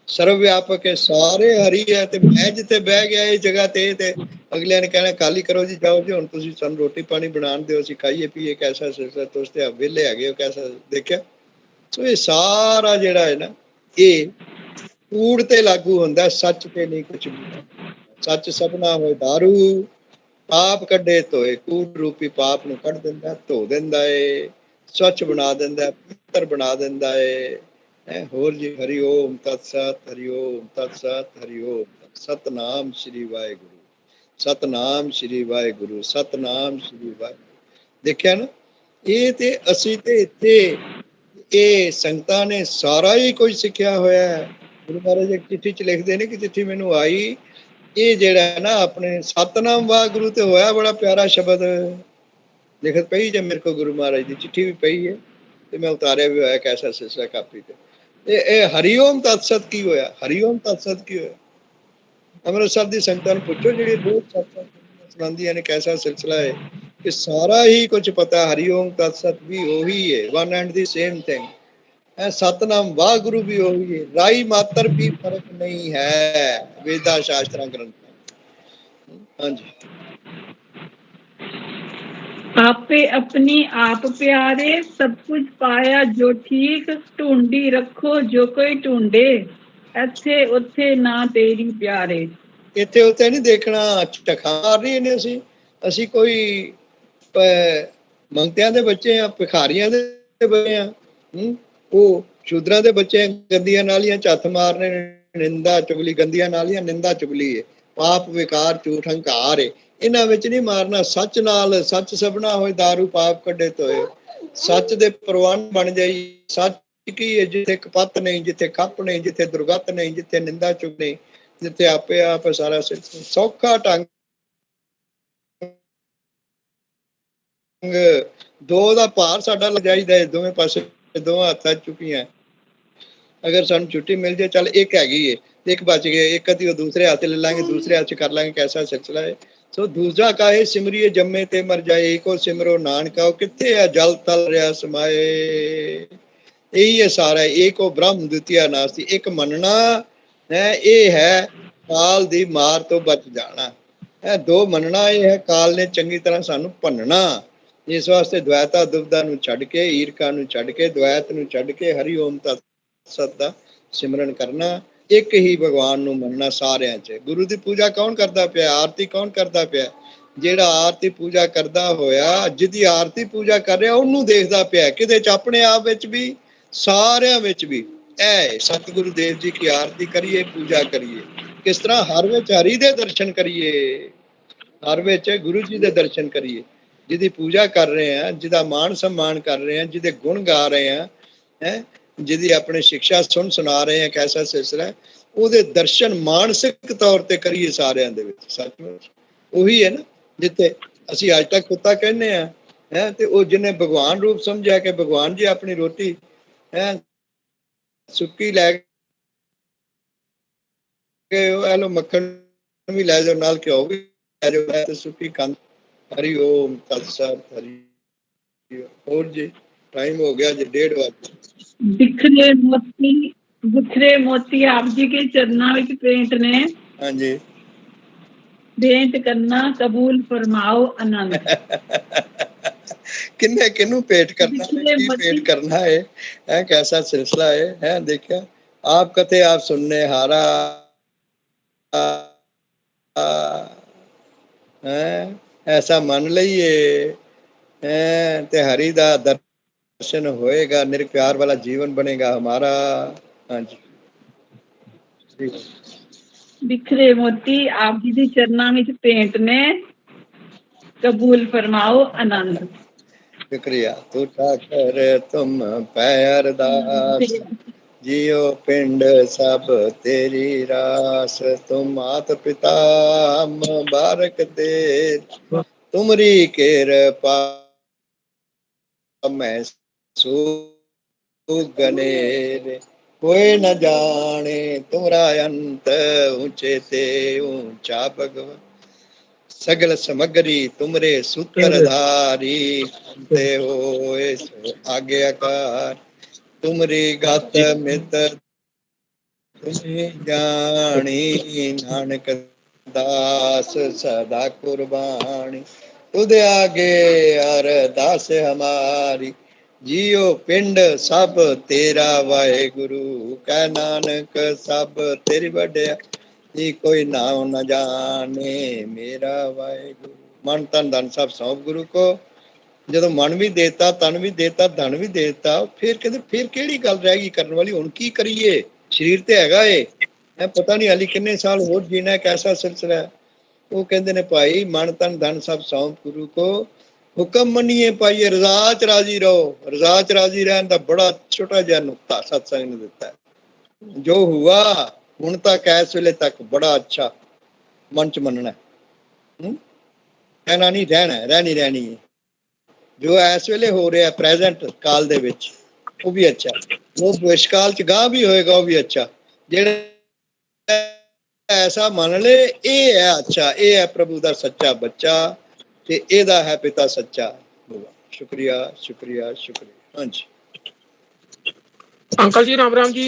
सर्वव्यापक है, सारे हरि है। ते मैं जिथे बह गया इस जगह ते अगले ने कहना खाली करो जी, जाओ जी हुण तुसीं सानूं रोटी पानी बनाण दिओ, असीं खाइए पीए। कैसा सिलसिला, तुस ते वेले हैगे हो, कैसा देखिया। सो ये सारा जिहड़ा है ना, ये कूड़ ते लागू हुंदा, सच ते नहीं कुछ भी। सच सबना होए दारू, पाप कढे धोए। कूड़ रूपी पाप नूं कढ दिंदा, धो दिंदा है, स्वच्छ बना दिंदा, पवित्र बना दिंदा है। होर जी हरि ओम तत्सत, हरि ओम तत्सत, हरि ओम सतनाम श्री वाहिगुरु, सतनाम श्री वाहिगुरु, सतनाम श्री वाहिगुरु। देखिया ना, ये ते असीं ते इत्थे ਇਹ ਸੰਗਤਾਂ ਨੇ ਸਾਰਾ ਹੀ ਕੁਝ ਸਿੱਖਿਆ ਹੋਇਆ ਹੈ। ਗੁਰੂ ਮਹਾਰਾਜ ਇੱਕ ਚਿੱਠੀ 'ਚ ਲਿਖਦੇ ਨੇ ਕਿ ਚਿੱਠੀ ਮੈਨੂੰ ਆਈ, ਇਹ ਜਿਹੜਾ ਹੈ ਨਾ ਆਪਣੇ ਸਤਨਾਮ ਵਾਹਿਗੁਰੂ ਤੇ ਹੋਇਆ ਬੜਾ ਪਿਆਰਾ ਸ਼ਬਦ ਲਿਖਤ ਪਈ ਜੇ ਮੇਰੇ ਕੋਲ। ਗੁਰੂ ਮਹਾਰਾਜ ਦੀ ਚਿੱਠੀ ਵੀ ਪਈ ਹੈ ਤੇ ਮੈਂ ਉਤਾਰਿਆ ਵੀ ਹੋਇਆ ਕੈਸਾ ਸਿਲਸਿਲਾ ਕਾਪੀ ਤੇ। ਇਹ ਹਰੀਓਮ ਤਤਸਤ ਕੀ ਹੋਇਆ, ਹਰੀਓਮ ਤਤਸਤ ਕੀ ਹੋਇਆ। ਅੰਮ੍ਰਿਤਸਰ ਦੀ ਸੰਗਤਾਂ ਨੂੰ ਪੁੱਛੋ ਜਿਹੜੀ ਰੋਜ਼ ਸਤਸੰਗ ਸੁਣਾਉਂਦੀਆਂ ਨੇ, कैसा सिलसिला है कि सारा ही कुछ पता। हरिओम तत्सत भी वही है, one and the same thing है। सतनाम वाहिगुरु भी वही है, राई मात्र भी फर्क नहीं है वेदा शास्त्र ग्रंथ। हाँ जी, आपे अपनी आप प्यारे, सब कुछ पाया जो ठीक, ढूंढी रखो जो कोई ढूंढे, ਇੱਥੇ ਉੱਥੇ ਨਾ ਤੇਰੀ ਪਿਆਰੇ। ਇੱਥੇ ਉੱਥੇ ਨਹੀਂ ਦੇਖਣਾ, ਝਖਾ ਮਾਰ ਰਹੀ ਨੇ। ਅਸੀਂ ਕੋਈ ਮੰਗਤਿਆਂ ਦੇ ਬੱਚੇ ਆ, ਭਿਖਾਰੀਆਂ ਦੇ ਬੱਚੇ ਆ। ਉਹ ਸ਼ੂਦਰਾਂ ਦੇ ਬੱਚੇ ਗੰਦੀਆਂ ਨਾਲੀਆਂ 'ਚ ਹੱਥ ਮਾਰਨੇ, ਨਿੰਦਾ ਚੁਗਲੀ, ਗੰਦੀਆਂ ਨਾਲੀਆਂ ਨਿੰਦਾ ਚੁਗਲੀ ਹੈ। ਪਾਪ ਵਿਕਾਰ ਝੂਠ ਹੰਕਾਰ ਏ, ਇਹਨਾਂ ਵਿੱਚ ਨਹੀਂ ਮਾਰਨਾ। ਸੱਚ ਨਾਲ ਸੱਚ ਸਭਨਾ ਹੋਏ, ਦਾਰੂ ਪਾਪ ਕੱਢੇ ਤੋਏ। ਸੱਚ ਦੇ ਪ੍ਰਵਾਨ ਬਣ ਜਾਈ। ਸੱਚ ਕੀ ਹੈ? ਜਿੱਥੇ ਕਪੱਤ ਨਹੀਂ, ਜਿੱਥੇ ਖੱਪ ਨਹੀਂ, ਜਿੱਥੇ ਦੁਰਗਤ ਨਹੀਂ, ਜਿੱਥੇ ਨਿੰਦਾ ਚੁੱਪ ਨਹੀਂ, ਜਿੱਥੇ ਆਪੇ ਆਪ ਸਾਰਾ ਸੌਖਾ ਢੰਗ ਦੋ ਦਾ ਭਾਰ ਸਾਡਾ ਲਜਾਈਦਾ ਹੈ, ਦੋਵੇਂ ਪਾਸੇ ਦੋਵਾਂ ਹੱਥਾਂ ਚੁੱਕੀਆਂ। ਅਗਰ ਸਾਨੂੰ ਛੁੱਟੀ ਮਿਲ ਜਾਏ, ਚੱਲ ਇੱਕ ਹੈਗੀ ਏ, ਇੱਕ ਬਚ ਗਏ, ਇੱਕ ਅੱਧੀ ਉਹ ਦੂਸਰੇ ਹੱਥ ਲੈ ਲਾਂਗੇ, ਦੂਸਰੇ ਹੱਥ ਕਰ ਲਾਂਗੇ, ਕੈਸਾ ਸਿਲਸਿਲਾ ਹੈ। ਸੋ ਦੂਜਾ ਕਾਹੇ ਸਿਮਰੀਏ ਜੰਮੇ ਤੇ ਮਰ ਜਾਏ, ਏਕੋ ਸਿਮਰੋ ਨਾਨਕਾ ਕਿੱਥੇ ਆ ਜਲ ਤਲ ਰਿਹਾ ਸਮਾਏ। ਇਹੀ ਹੈ ਸਾਰਾ, ਏਕੋ ਬ੍ਰਹਮ ਦੁਤੀਆ ਨਾਸਤੀ। ਇੱਕ ਮੰਨਣਾ ਹੈ, ਇਹ ਹੈ ਕਾਲ ਦੀ ਮਾਰ ਤੋਂ ਬਚ ਜਾਣਾ ਹੈ। ਦੋ ਮੰਨਣਾ ਇਹ ਹੈ, ਕਾਲ ਨੇ ਚੰਗੀ ਤਰ੍ਹਾਂ ਸਾਨੂੰ ਭੰਨਣਾ। ਇਸ ਵਾਸਤੇ ਦ્વੈਤਾ ਦੁਬਦਾ ਨੂੰ ਛੱਡ ਕੇ, ਈਰਖਾ ਨੂੰ ਛੱਡ ਕੇ, ਦ્વੈਤ ਨੂੰ ਛੱਡ ਕੇ ਹਰੀ ਓਮ ਤਤ ਸਤ ਦਾ ਸਿਮਰਨ ਕਰਨਾ। ਇੱਕ ਹੀ ਭਗਵਾਨ ਨੂੰ ਮੰਨਣਾ ਸਾਰਿਆਂ 'ਚ। ਗੁਰੂ ਦੀ ਪੂਜਾ ਕੌਣ ਕਰਦਾ ਪਿਆ? ਆਰਤੀ ਕੌਣ ਕਰਦਾ ਪਿਆ? ਜਿਹੜਾ ਆਰਤੀ ਪੂਜਾ ਕਰਦਾ ਹੋਇਆ, ਜਿਹਦੀ ਆਰਤੀ ਪੂਜਾ ਕਰ ਰਿਹਾ, ਉਹਨੂੰ ਦੇਖਦਾ ਪਿਆ। ਕਿਤੇ 'ਚ ਆਪਣੇ ਆਪ ਵਿੱਚ ਵੀ, ਸਾਰਿਆਂ ਵਿੱਚ ਵੀ। ਐ ਸਤਿਗੁਰੂ ਦੇਵ ਜੀ ਕੀ ਆਰਤੀ ਕਰੀਏ, ਪੂਜਾ ਕਰੀਏ। ਕਿਸ ਤਰ੍ਹਾਂ? ਹਰ ਵਿੱਚ ਹਰੀ ਦੇ ਦਰਸ਼ਨ ਕਰੀਏ, ਹਰ ਵਿੱਚ ਗੁਰੂ ਜੀ ਦੇ ਦਰਸ਼ਨ ਕਰੀਏ। ਜਿਹਦੀ ਪੂਜਾ ਕਰ ਰਹੇ ਹਾਂ, ਜਿਹਦਾ ਮਾਣ ਸਨਮਾਨ ਕਰ ਰਹੇ ਹਾਂ, ਜਿਹਦੇ ਗੁਣ ਗਾ ਰਹੇ ਹਾਂ, ਹੈ ਜਿਹਦੀ ਆਪਣੀ ਸਿੱਖਿਆ ਸੁਣਾ ਰਹੇ ਹਾਂ, ਕੈਸਾ ਸਿਲਸਿਲਾ ਹੈ, ਉਹਦੇ ਦਰਸ਼ਨ ਮਾਨਸਿਕ ਤੌਰ ਤੇ ਕਰੀਏ ਸਾਰਿਆਂ ਦੇ ਵਿੱਚ। ਸੱਚਮੁੱਚ ਉਹੀ ਹੈ ਨਾ ਜਿੱਥੇ ਅਸੀਂ ਅੱਜ ਤੱਕ ਕੁੱਤਾ ਕਹਿੰਦੇ ਹਾਂ, ਹੈ ਤੇ ਉਹ ਜਿਹਨੇ ਭਗਵਾਨ ਰੂਪ ਸਮਝਿਆ ਕਿ ਭਗਵਾਨ ਜੀ ਆਪਣੀ ਰੋਟੀ ਹੈ ਸੁੱਕੀ ਲੈ ਕੇ ਲੋ, ਮੱਖਣ ਵੀ ਲੈ ਜਾਓ, ਨਾਲ ਘਿਓ ਵੀ ਲੈ ਜਾਓ, ਮੈਂ ਤੇ ਸੁੱਕੀ ਕੰਦ। ਹਰੀ ਓਮ ਤਤ ਸਤ। ਹਰੀ ਹੋਰ ਜੀ, टाइम हो गया जी 1:30 बजे। बिखरे मोती आप जी के चरणों विच भेंट ने। हाँ जी, भेंट करना कबूल फरमाओ आनंद। किन्ने किन्नू भेंट करना है, की भेंट करना है कैसा सिलसिला है देखा आप कथे आप सुनने हारा है, ऐसा मन लइए ते हरि दा दर्शन होएगा, निरप्यार वाला जीवन बनेगा हमारा। हाँ जी, बिखरे मोती आप जी के चरणों विच भेंट ने कबूल फरमाओ आनंद। शुक्रिया। तू ठाकर तुम पैर दास, जियो पिंड सब तेरी रास। तुम मात पिता मुबारक दे, तुमरी कृपा मैं सुगने रे। कोई न जाने तुमरा अंत, ऊंचे ते ऊंचा भगवान। सगल समग्री तुमरे सूत्रधारी, ते होए सो आज्ञाकार। तुमरी गत मित तुम्हें जानी, नानक दास सदा कुर्बानी। तुद आगे अरदास हमारी, जियो पिंड सब तेरा वाहेगुरु। कह नानक सब तेरी वड्या, जी कोई नाम न जाने मेरा वाहेगुरु। मन तन धन सब सौंप गुरु को। ਜਦੋਂ ਮਨ ਵੀ ਦੇਤਾ, ਤਨ ਵੀ ਦੇਤਾ, ਧਨ ਵੀ ਦੇਤਾ, ਫਿਰ ਕਹਿੰਦੇ ਫਿਰ ਕਿਹੜੀ ਗੱਲ ਰਹਿ ਗਈ ਕਰਨ ਵਾਲੀ? ਹੁਣ ਕੀ ਕਰੀਏ? ਸਰੀਰ ਤੇ ਹੈਗਾ ਏ, ਪਤਾ ਨਹੀਂ ਹਾਲੀ ਕਿੰਨੇ ਸਾਲ ਹੋਰ ਜੀਣਾ, ਕੈਸਾ ਸਿਲਸਿਲਾ ਹੈ। ਉਹ ਕਹਿੰਦੇ ਨੇ ਭਾਈ ਮਨ ਤਨ ਧਨ ਸਭ ਸੌਂਪ ਗੁਰੂ ਕੋ, ਹੁਕਮ ਮੰਨੀਏ ਪਾਈਏ, ਰਜ਼ਾ ਚ ਰਾਜੀ ਰਹੋ। ਰਜ਼ਾ ਚ ਰਾਜੀ ਰਹਿਣ ਦਾ ਬੜਾ ਛੋਟਾ ਜਿਹਾ ਨੁਕਤਾ ਸਤਸੰਗ ਨੇ ਦਿੱਤਾ ਹੈ। ਜੋ ਹੁਆ ਹੁਣ ਤੱਕ, ਇਸ ਵੇਲੇ ਤੱਕ ਬੜਾ ਅੱਛਾ ਮਨ ਚ ਮੰਨਣਾ, ਕਹਿਣਾ ਨਹੀਂ, ਰਹਿਣੀ ਹੈ। ਜੋ ਇਸ ਵੇਲੇ ਹੋ ਰਿਹਾ ਪ੍ਰੈਜ਼ੈਂਟ ਕਾਲ ਦੇ ਵਿੱਚ, ਉਹ ਵੀ ਅੱਛਾ। ਉਹ ਭਵਿਸ਼ ਕਾਲ ਚ ਗਾਹ ਵੀ ਹੋਏਗਾ, ਉਹ ਵੀ ਅੱਛਾ। ਜਿਹੜਾ ਐਸਾ ਮੰਨ ਲੈ, ਇਹ ਹੈ ਅੱਛਾ, ਇਹ ਹੈ ਪ੍ਰਭੂ ਦਾ ਸੱਚਾ ਬੱਚਾ, ਤੇ ਇਹਦਾ ਹੈ ਪਿਤਾ ਸੱਚਾ। ਸ਼ੁਕਰੀਆ ਸ਼ੁਕਰੀਆ ਸ਼ੁਕਰੀਆ। ਹਾਂਜੀ अंकल जी राम राम जी।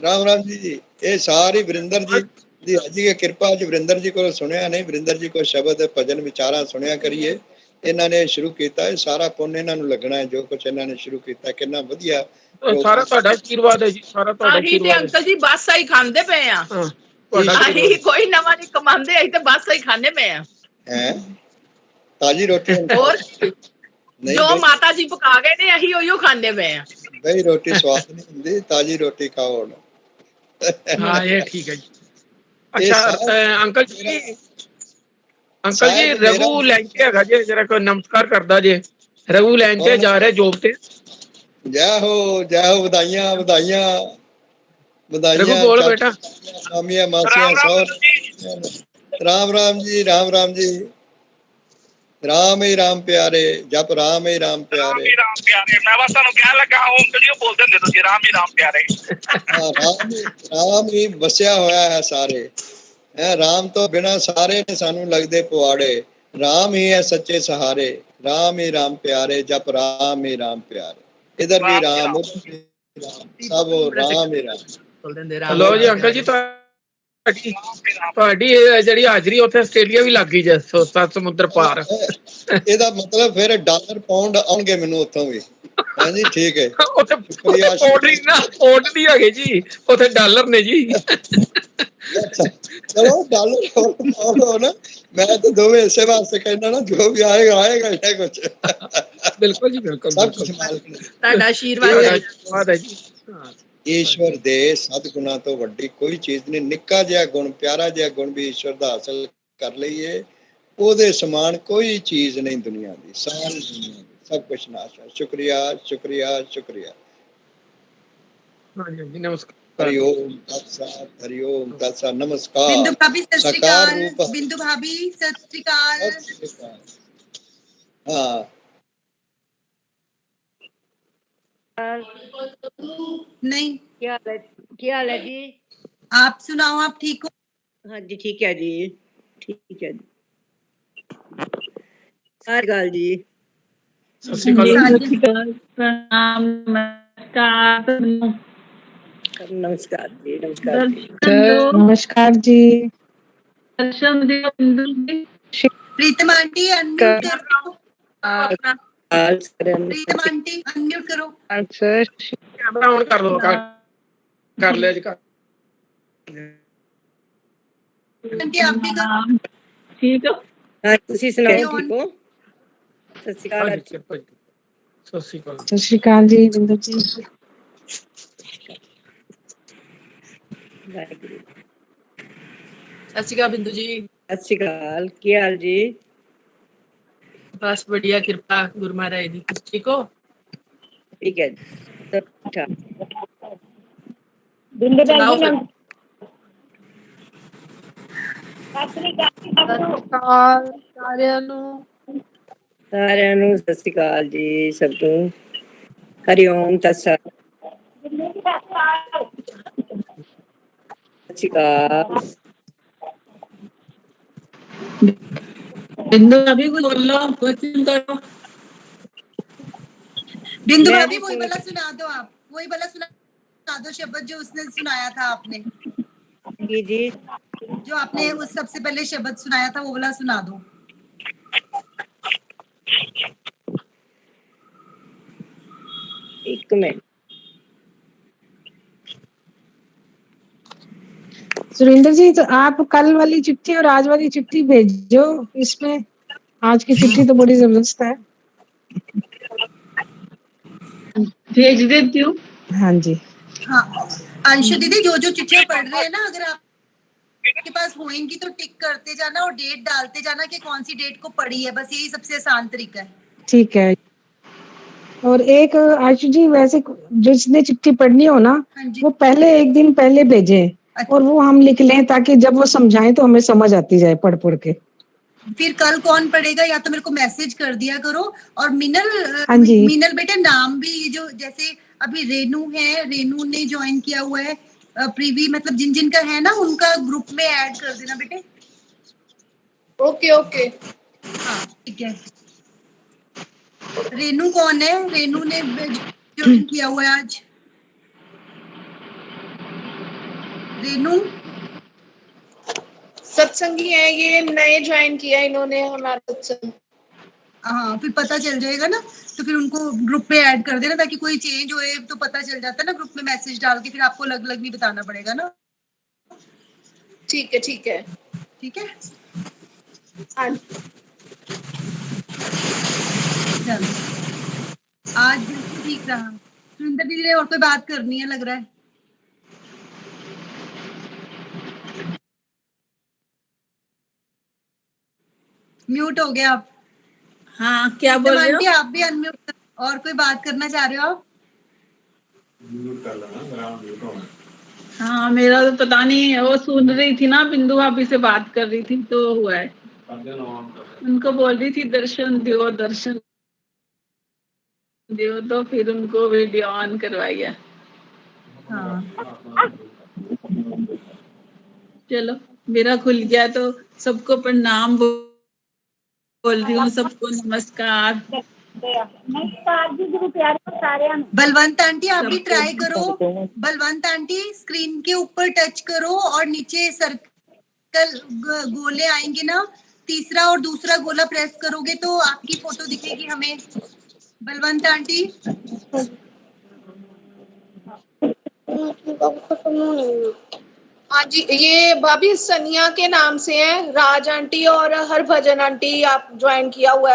ਰਾਮ ਰਾਮ ਜੀ। ਇਹ ਸਾਰੀ ਵਰਿੰਦਰ ਜੀ ਦੀ ਅੱਜ ਦੀ ਕਿਰਪਾ ਚ ਵਰਿੰਦਰ ਜੀ ਕੋਲ ਸੁਣਿਆ ਨਹੀਂ, ਵਰਿੰਦਰ ਜੀ ਕੋਲ ਸ਼ਬਦ ਭਜਨ ਵਿਚਾਰਾਂ ਸੁਣਿਆ ਕਰੀਏ। ਇਹਨਾਂ ਨੇ ਸ਼ੁਰੂ ਕੀਤਾ ਹੈ, ਸਾਰਾ ਪੁੰਨ ਇਹਨਾਂ ਨੂੰ ਲੱਗਣਾ ਹੈ ਜੋ ਕੁਝ ਇਹਨਾਂ ਨੇ ਸ਼ੁਰੂ ਕੀਤਾ। ਕਿੰਨਾ ਵਧੀਆ ਸਾਰਾ ਤੁਹਾਡਾ ਆਸ਼ੀਰਵਾਦ ਹੈ ਜੀ, ਸਾਰਾ ਤੁਹਾਡਾ ਆਸ਼ੀਰਵਾਦ ਹੈ। ਅੰਕਲ ਜੀ ਬਸ ਆਈ ਖਾਂਦੇ ਪਏ ਆ, ਅਸੀਂ ਕੋਈ ਨਵਾਂ ਨਹੀਂ ਕਮਾਉਂਦੇ, ਅਸੀਂ ਤਾਂ ਬਸ ਆਈ ਖਾਂਦੇ ਪਏ ਆ। ਹੈ ਤਾਜੀ ਰੋਟੀ ਹੋਰ ਜੋ ਮਾਤਾ ਜੀ ਪਕਾ ਗਏ ਨੇ, ਅਸੀਂ ਉਹੀਓ ਖਾਂਦੇ ਪਏ ਆ। ਬਈ ਰੋਟੀ ਸਵਾਦ ਨਹੀਂ ਹੁੰਦੀ, ਤਾਜੀ ਰੋਟੀ ਖਾਓ। ਹਾਂ ਇਹ ਠੀਕ ਹੈ ਜੀ। अच्छा अंकल जी रघु लाइन ते हैगा जे जरा को नमस्कार करदा जे रघु लाइन ते जा रहे जॉब ते जय हो बधाइयां बधाइयां रघु बोल बेटा मामिया मासिया राम राम जी राम जी राम ही राम प्यारे जप राम ही राम प्यारे मैं बस ਤੁਹਾਨੂੰ ਕਹਿਣ ਲੱਗਾ ਹਾਂ ਅੰਕਲ ਜੀ ਬੋਲਦੇ ਹੁੰਦੇ ਤੁਸੀਂ ਰਾਮ ਹੀ ਰਾਮ ਪਿਆਰੇ राम ही बसिया होया है सारे राम तो बिना सारे ने सानू लगदे पुआड़े राम ही है सच्चे सहारे राम ही राम प्यारे जप राम ही राम प्यारे इधर भी राम सब राम ही राम लो जी अंकल जी ਤੁਹਾਡੀ ਜਿਹੜੀ ਹਾਜ਼ਰੀ ਉੱਥੇ ਆਸਟ੍ਰੇਲੀਆ ਵੀ ਲੱਗ ਗਈ ਜੇ ਸੱਤ ਸਮੁੰਦਰ ਪਾਰ ਇਹਦਾ ਮਤਲਬ ਫਿਰ ਡਾਲਰ ਪਾਉਂਡ ਆਉਣਗੇ ਮੈਨੂੰ ਉੱਥੋਂ ਵੀ ਹਾਂਜੀ ਠੀਕ ਹੈ ਉੱਥੇ ਪਾਉਂਡ ਨਹੀਂ ਹੈਗੇ ਜੀ ਉੱਥੇ ਡਾਲਰ ਨੇ ਜੀ ਚਲੋ ਡਾਲਰ ਪਾਉਂਡ ਨਾ ਮੈਂ ਤਾਂ ਦੋਵੇਂ ਇਸੇ ਵਾਸਤੇ ਕਹਿਣਾ ਨਾ ਜੋ ਵੀ ਆਏਗਾ ਇਹ ਕੁਝ ਬਿਲਕੁਲ ਜੀ ਬਿਲਕੁਲ ਸਭ ਕੁਝ ਮਾਲਕ ਨੇ ਤੁਹਾਡਾ ਆਸ਼ੀਰਵਾਦ ਹੈ ਜੀ ਈਸ਼ਵਰ ਦੇ ਸਤਿਗੁਣਾਂ ਤੋਂ ਵੱਡੀ ਕੋਈ ਚੀਜ਼ ਨਹੀਂ ਨਿੱਕਾ ਜਿਹਾ ਗੁਣ ਪਿਆਰਾ ਜਿਹਾ ਗੁਣ ਵੀ ਈਸ਼ਵਰ ਦਾ ਹਾਸਲ ਕਰ ਲਈਏ ਉਹਦੇ ਸਮਾਨ ਕੋਈ ਚੀਜ਼ ਨਹੀਂ ਦੁਨੀਆ ਦੀ ਸਾਰੀ ਦੁਨੀਆ ਦੀ ਸਭ ਕੁਝ ਨਾਸ਼ ਹੈ ਸ਼ੁਕਰੀਆ ਸ਼ੁਕਰੀਆ ਸ਼ੁਕਰੀਆ ਹਾਂਜੀ ਨਮਸਕਾਰ हरि ओम तत्सा नमस्कार बिंदु भाभी सत श्री अकाल बिंदु भाभी सत श्री अकाल हाँ नहीं क्या हाल है जी आप सुनाओ आप ठीक हो हाँ जी ठीक है जी ठीक है जी सारी जी सत श्री अकाल प्रणाम नमस्कार जी नमस्कार नमस्कार जी दर्शन जी प्रीतम आंटी अनम्यूट करो प्रीतम आंटी अनम्यूट करो अच्छा कैमरा ऑन कर लो कर ले जी आंटी आप भी करो ठीक है हाँ तुसी सुनाओ ठीक हो सत श्री अकाल सत श्री अकाल जी बिंदु जी ਸਤਿ ਸ਼੍ਰੀ ਅਕਾਲ ਬਿੰਦੂ ਜੀ सत श्री अकाल ਕੀ ਹਾਲ ਜੀ ਬਸ बढ़िया किरपा गुरु महाराज जी ठीक हो ठीक है जी सब ठीक बिंदु सुनाओ फिर। ਸਾਰਿਆਂ ਨੂੰ ਸਾਰਿਆਂ ਨੂੰ ਸਤਿ ਸ਼੍ਰੀ ਅਕਾਲ ਜੀ ਸਭ ਨੂੰ ਹਰੀ ਓਮ ਤਤਸਾ ਸਤਿ ਸ਼੍ਰੀ ਅਕਾਲ बिंदु अभी कुछ बोलो क्वेश्चन करो बिंदु मैं भाभी भी वही सुन- वाला सुना दो आप वही वाला सुना दो शब्द जो उसने सुनाया था आपने जी जो आपने उस सबसे पहले शब्द सुनाया था वो वाला सुना दो एक मिनट सुरेंद्र जी तो आप कल वाली चिट्ठी और आज वाली चिट्ठी भेजो इसमें आज की चिट्ठी तो बड़ी जबरदस्त है भेज देती हूँ हाँ जी हाँ अंशु दीदी जो जो चिट्ठियां पढ़ रहे हैं ना अगर आपके पास होंगी तो टिक करते जाना और डेट डालते जाना कि कौन सी डेट को पढ़ी है बस यही सबसे आसान तरीका है ठीक है और एक आशु जी वैसे जिसने चिट्ठी पढ़नी हो ना हाँ जी वो पहले एक दिन पहले भेजे और वो हम लिख लें ताकि जब वो समझाएं तो हमें समझ आती जाए पढ़ पढ़ के फिर कल कौन पढ़ेगा या तो मेरे को मैसेज कर दिया करो और मिनल हाँ जी। मिनल बेटे नाम भी जो जैसे अभी रेनू है रेनू ने ज्वाइन किया हुआ है प्रीवी मतलब जिन जिन का है ना उनका ग्रुप में ऐड कर देना बेटे ओके ओके हाँ ठीक है रेनू कौन है रेनू ने ज्वाइन किया हुआ है आज रेनू सत्संगी है ये नए ज्वाइन किया इन्होंने हमारा सत्संग हाँ फिर पता चल जाएगा ना तो फिर उनको ग्रुप में ऐड कर देना ताकि कोई चेंज होए तो पता चल जाता है ना ग्रुप में मैसेज डाल के फिर आपको अलग अलग नहीं बताना पड़ेगा ना ठीक है ठीक है ठीक है हाँ चलो आज बिल्कुल ठीक रहा सुरेंद्र दीदी ने और कोई बात करनी है लग रहा है म्यूट हो गया आप। हाँ, क्या बोल रहे आंटी हो? आप भी अनम्यूट। और कोई बात करना चाह रहे हो आप? हाँ, मेरा तो पता नहीं, वो सुन रही थी ना, बिंदु भाभी से बात कर रही थी तो हुआ है। उनको बोल रही थी दर्शन दियो, दर्शन दियो, तो फिर उनको वीडियो ऑन करवाई है। हाँ चलो, मेरा खुल गया तो सबको प्रणाम बोल रही हूँ, सबको नमस्कार। बलवंत आंटी आप भी सबको ट्राई करो। बलवंत आंटी स्क्रीन के ऊपर टच करो और नीचे सर्कल गोले आएंगे ना, तीसरा और दूसरा गोला प्रेस करोगे तो आपकी फोटो दिखेगी हमें। बलवंत आंटी हाँ जी, ये भाभी सनिया के नाम से है, राज आंटी और हरभजन आंटी आप ज्वाइन किया हुआ है।